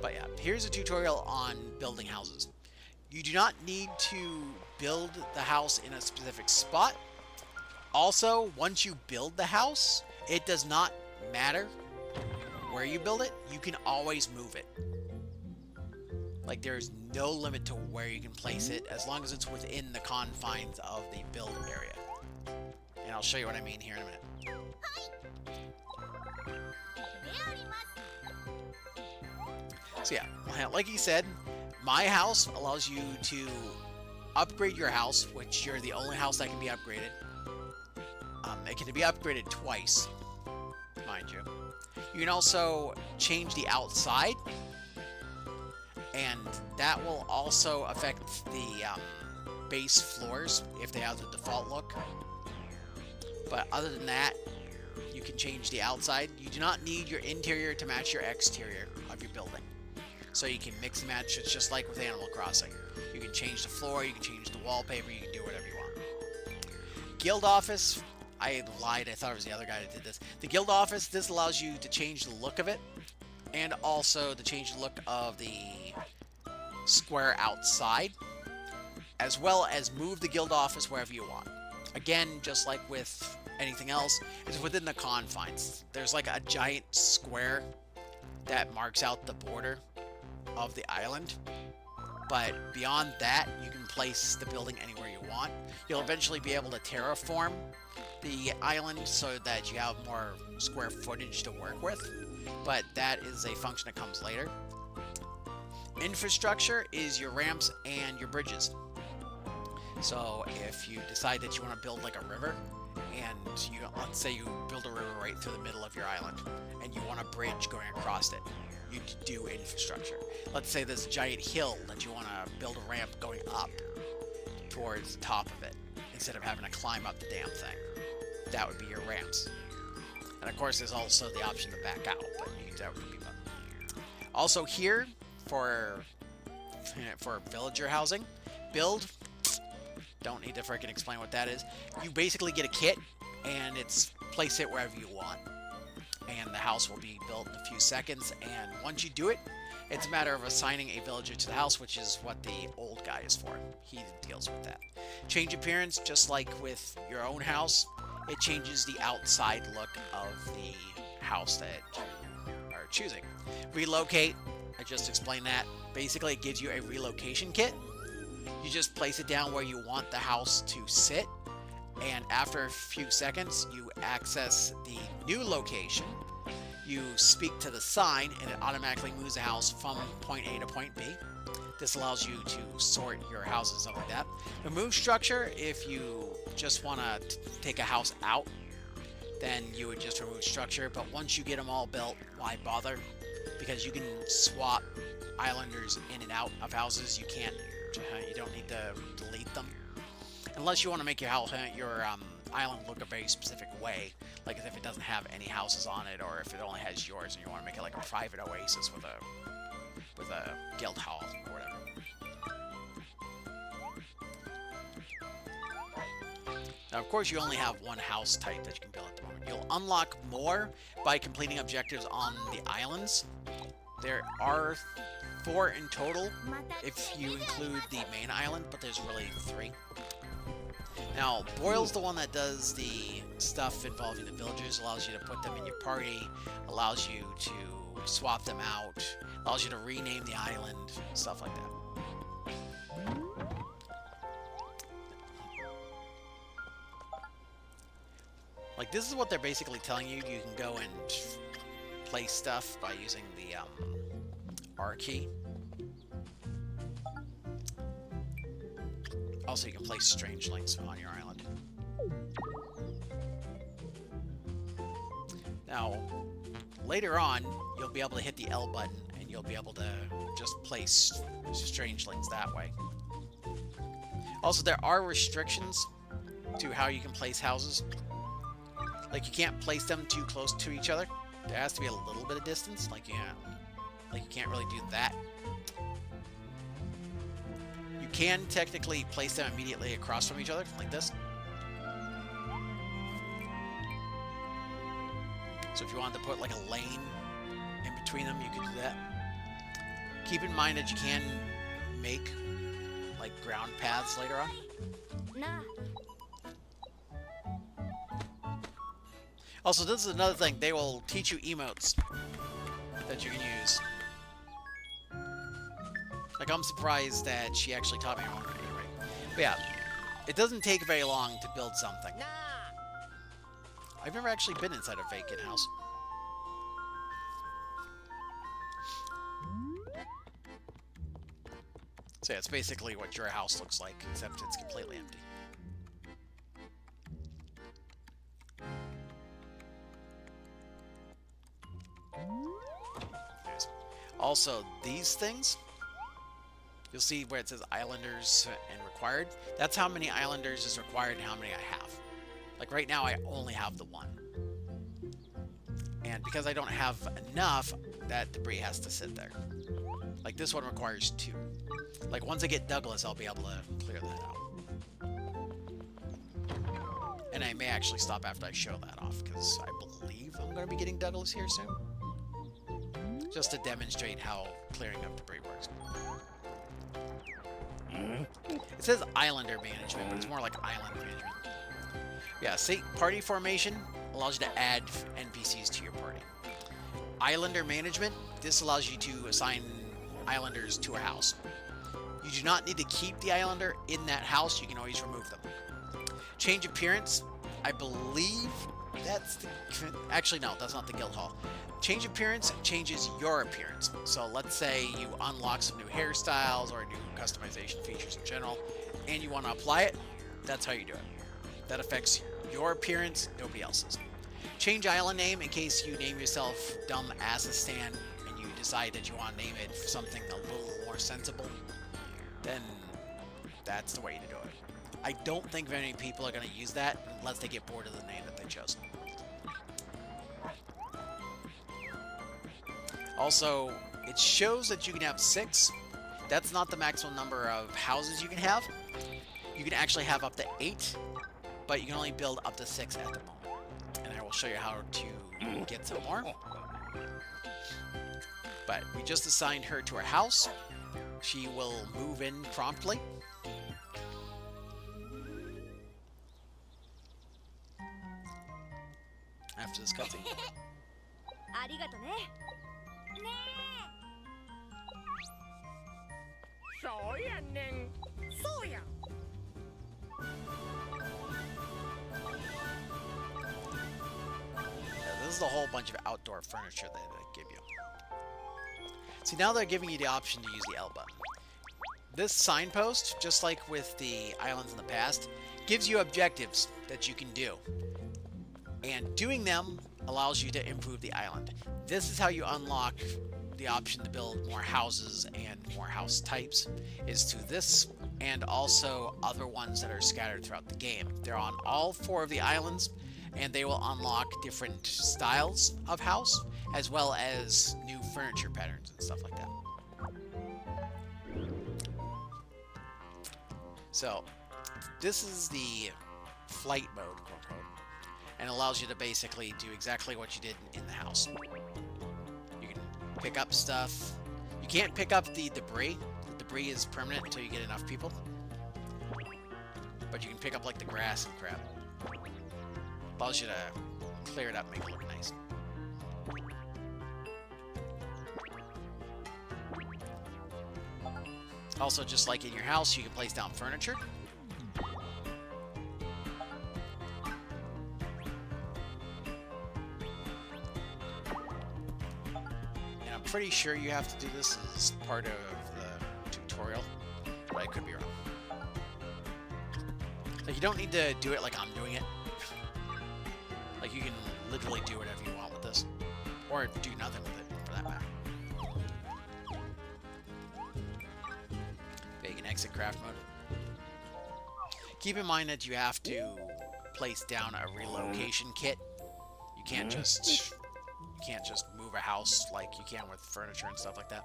But yeah, here's a tutorial on building houses. You do not need to build the house in a specific spot. Also, once you build the house, it does not matter where you build it, you can always move it. Like, there's no limit to where you can place it, as long as it's within the confines of the build area. And I'll show you what I mean here in a minute. So yeah, like he said, My House allows you to upgrade your house, which you're the only house that can be upgraded. It can be upgraded twice, mind you. You can also change the outside, and that will also affect the base floors if they have the default look. But other than that, you can change the outside. You do not need your interior to match your exterior of your building. So you can mix and match. It's just like with Animal Crossing. You can change the floor, you can change the wallpaper, you can do whatever you want. Guild Office, I lied, I thought it was the other guy that did this. The Guild Office, this allows you to change the look of it, and also to change the look of the square outside, as well as move the Guild Office wherever you want. Again, just like with anything else, it's within the confines. There's like a giant square that marks out the border of the island, but beyond that, you can place the building anywhere you want. You'll eventually be able to terraform the island so that you have more square footage to work with, but that is a function that comes later. Infrastructure is your ramps and your bridges. So if you decide that you want to build like a river, and you, let's say you build a river right through the middle of your island, and you want a bridge going across it, you do infrastructure. Let's say there's a giant hill that you want to build a ramp going up towards the top of it, instead of having to climb up the damn thing. That would be your ramps. And of course, there's also the option to back out, but that would be fun. Also here, for villager housing, build, don't need to freaking explain what that is. You basically get a kit, and it's place it wherever you want. And the house will be built in a few seconds, and once you do it, it's a matter of assigning a villager to the house, which is what the old guy is for. He deals with that. Change appearance, just like with your own house, it changes the outside look of the house that you are choosing. Relocate, I just explained that. Basically, it gives you a relocation kit. You just place it down where you want the house to sit, and after a few seconds, you access the new location. You speak to the sign, and it automatically moves the house from point A to point B. This allows you to sort your houses, stuff like that. The move structure, if you just want to take a house out, then you would just remove structure. But once you get them all built, why bother? Because you can swap islanders in and out of houses. You can't, you don't need to delete them. Unless you want to make your house, your island look a very specific way. Like if it doesn't have any houses on it, or if it only has yours and you want to make it like a private oasis with a guild hall or whatever. Now, of course, you only have one house type that you can build at the moment. You'll unlock more by completing objectives on the islands. There are 4 in total if you include the main island, but there's really 3. Now, Boyle's the one that does the stuff involving the villagers, allows you to put them in your party, allows you to swap them out, allows you to rename the island, stuff like that. Like, this is what they're basically telling you. You can go and place stuff by using the R key. Also, you can place strange links on your island. Now, later on, you'll be able to hit the L button, and you'll be able to just place strange links that way. Also, there are restrictions to how you can place houses. Like, you can't place them too close to each other. There has to be a little bit of distance. Like you can't really do that. You can technically place them immediately across from each other, like this. So if you wanted to put like a lane in between them, you could do that. Keep in mind that you can make like ground paths later on. Nah. Also, this is another thing. They will teach you emotes that you can use. Like, I'm surprised that she actually taught me one anyway. But yeah, it doesn't take very long to build something. I've never actually been inside a vacant house. So yeah, it's basically what your house looks like, except it's completely empty. Also, these things, you'll see where it says Islanders and required. That's how many Islanders is required and how many I have. Like right now, I only have the 1. And because I don't have enough, that debris has to sit there. Like this one requires 2. Like once I get Douglas, I'll be able to clear that out. And I may actually stop after I show that off, because I believe I'm going to be getting Douglas here soon. Just to demonstrate how clearing up debris works. It says Islander Management, but it's more like Island Management. Yeah, see, Party Formation allows you to add NPCs to your party. Islander Management, this allows you to assign Islanders to a house. You do not need to keep the Islander in that house, you can always remove them. Change Appearance, I believe that's the... Actually, no, that's not the guild hall. Change Appearance changes your appearance. So let's say you unlock some new hairstyles or new customization features in general, and you want to apply it, that's how you do it. That affects your appearance, nobody else's. Change island name in case you name yourself Dumb Assistan and you decide that you want to name it for something a little more sensible, then that's the way to do it. I don't think very many people are going to use that unless they get bored of the name that they chose. Also, it shows that you can have 6. That's not the maximum number of houses you can have. You can actually have up to 8, but you can only build up to 6 at the moment. And I will show you how to get some more. But we just assigned her to her house. She will move in promptly. After this cutscene. ありがとね。ねそうやねん。そうや。Yeah, this is a whole bunch of outdoor furniture that they give you. See, now they're giving you the option to use the L button. This signpost, just like with the islands in the past, gives you objectives that you can do. And doing them allows you to improve the island. This is how you unlock the option to build more houses and more house types, is through this and also other ones that are scattered throughout the game. They're on all 4 of the islands, and they will unlock different styles of house as well as new furniture patterns and stuff like that. So this is the flight mode, quote unquote, and allows you to basically do exactly what you did in the house. You can pick up stuff. You can't pick up the debris. The debris is permanent until you get enough people. But you can pick up like the grass and crap. Allows you to clear it up and make it look nice. Also, just like in your house, you can place down furniture. And I'm pretty sure you have to do this as part of the tutorial, but I could be wrong. Like, you don't need to do it like I'm doing it. Like, you can literally do whatever you want with this. Or do nothing with it, for that matter. Okay, you can exit craft mode. Keep in mind that you have to place down a relocation kit. You can't just move a house like you can with furniture and stuff like that.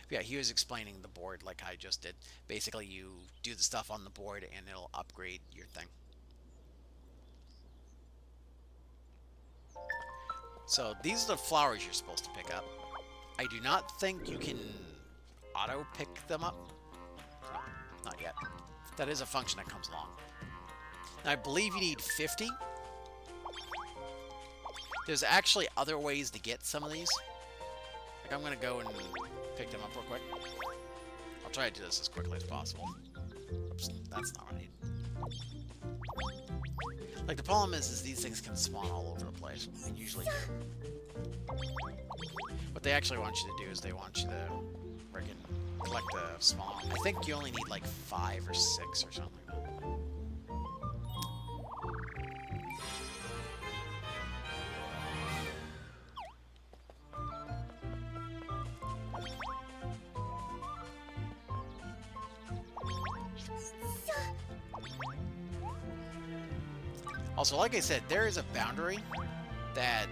But yeah, he was explaining the board like I just did. Basically, you do the stuff on the board and it'll upgrade your thing. So these are the flowers you're supposed to pick up. I do not think you can auto pick them up. No, not yet. That is a function that comes along. Now, I believe you need 50. There's actually other ways to get some of these. Like, I'm going to go and pick them up real quick. I'll try to do this as quickly as possible. Oops, that's not what I need. Like, the problem is these things can spawn all over the place. They usually do. What they actually want you to do is they want you to freaking collect a small... I think you only need like 5 or 6 or something like that. Also, like I said, there is a boundary that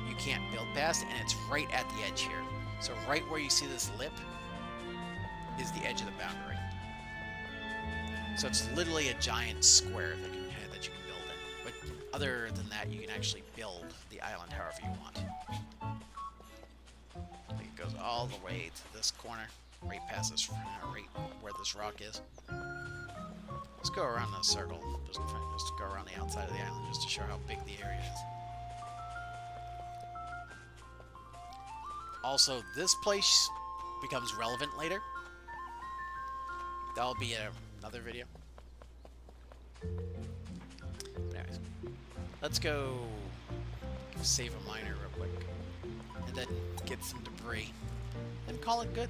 you can't build past, and it's right at the edge here. So right where you see this lip is the edge of the boundary. So it's literally a giant square that you can build in. But other than that, you can actually build the island however you want. I think it goes all the way to this corner, right past this, right where this rock is. Let's go around the circle, just go around the outside of the island, just to show how big the area is. Also, this place becomes relevant later. That'll be another video. But anyways, let's go save a miner real quick, and then get some debris, and call it good.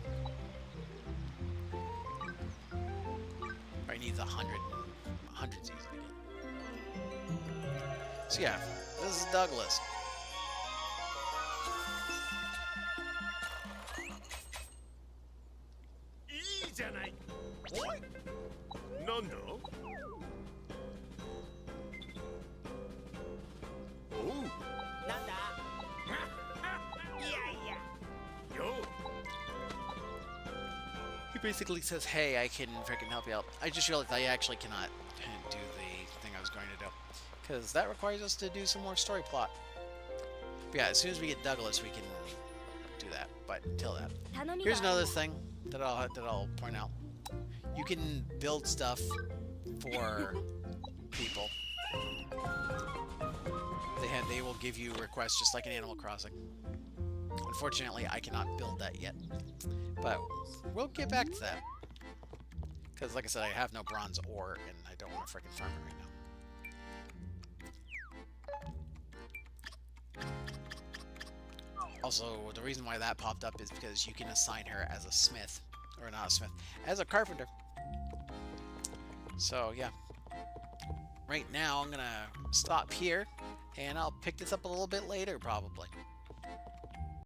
Probably needs 100's easy to get. So yeah, this is Douglas. He basically says, hey, I can freaking help you out. I just realized I actually cannot do the thing I was going to do, because that requires us to do some more story plot. But yeah, as soon as we get Douglas, we can do that. But until that, here's another thing that I'll point out. You can build stuff for people. They will give you requests just like in Animal Crossing. Unfortunately, I cannot build that yet, but we'll get back to that. Because, like I said, I have no bronze ore, and I don't want to freaking farm it right now. Also, the reason why that popped up is because you can assign her as a smith, or not a smith, as a carpenter. So, yeah. right now I'm gonna stop here, and I'll pick this up a little bit later, probably.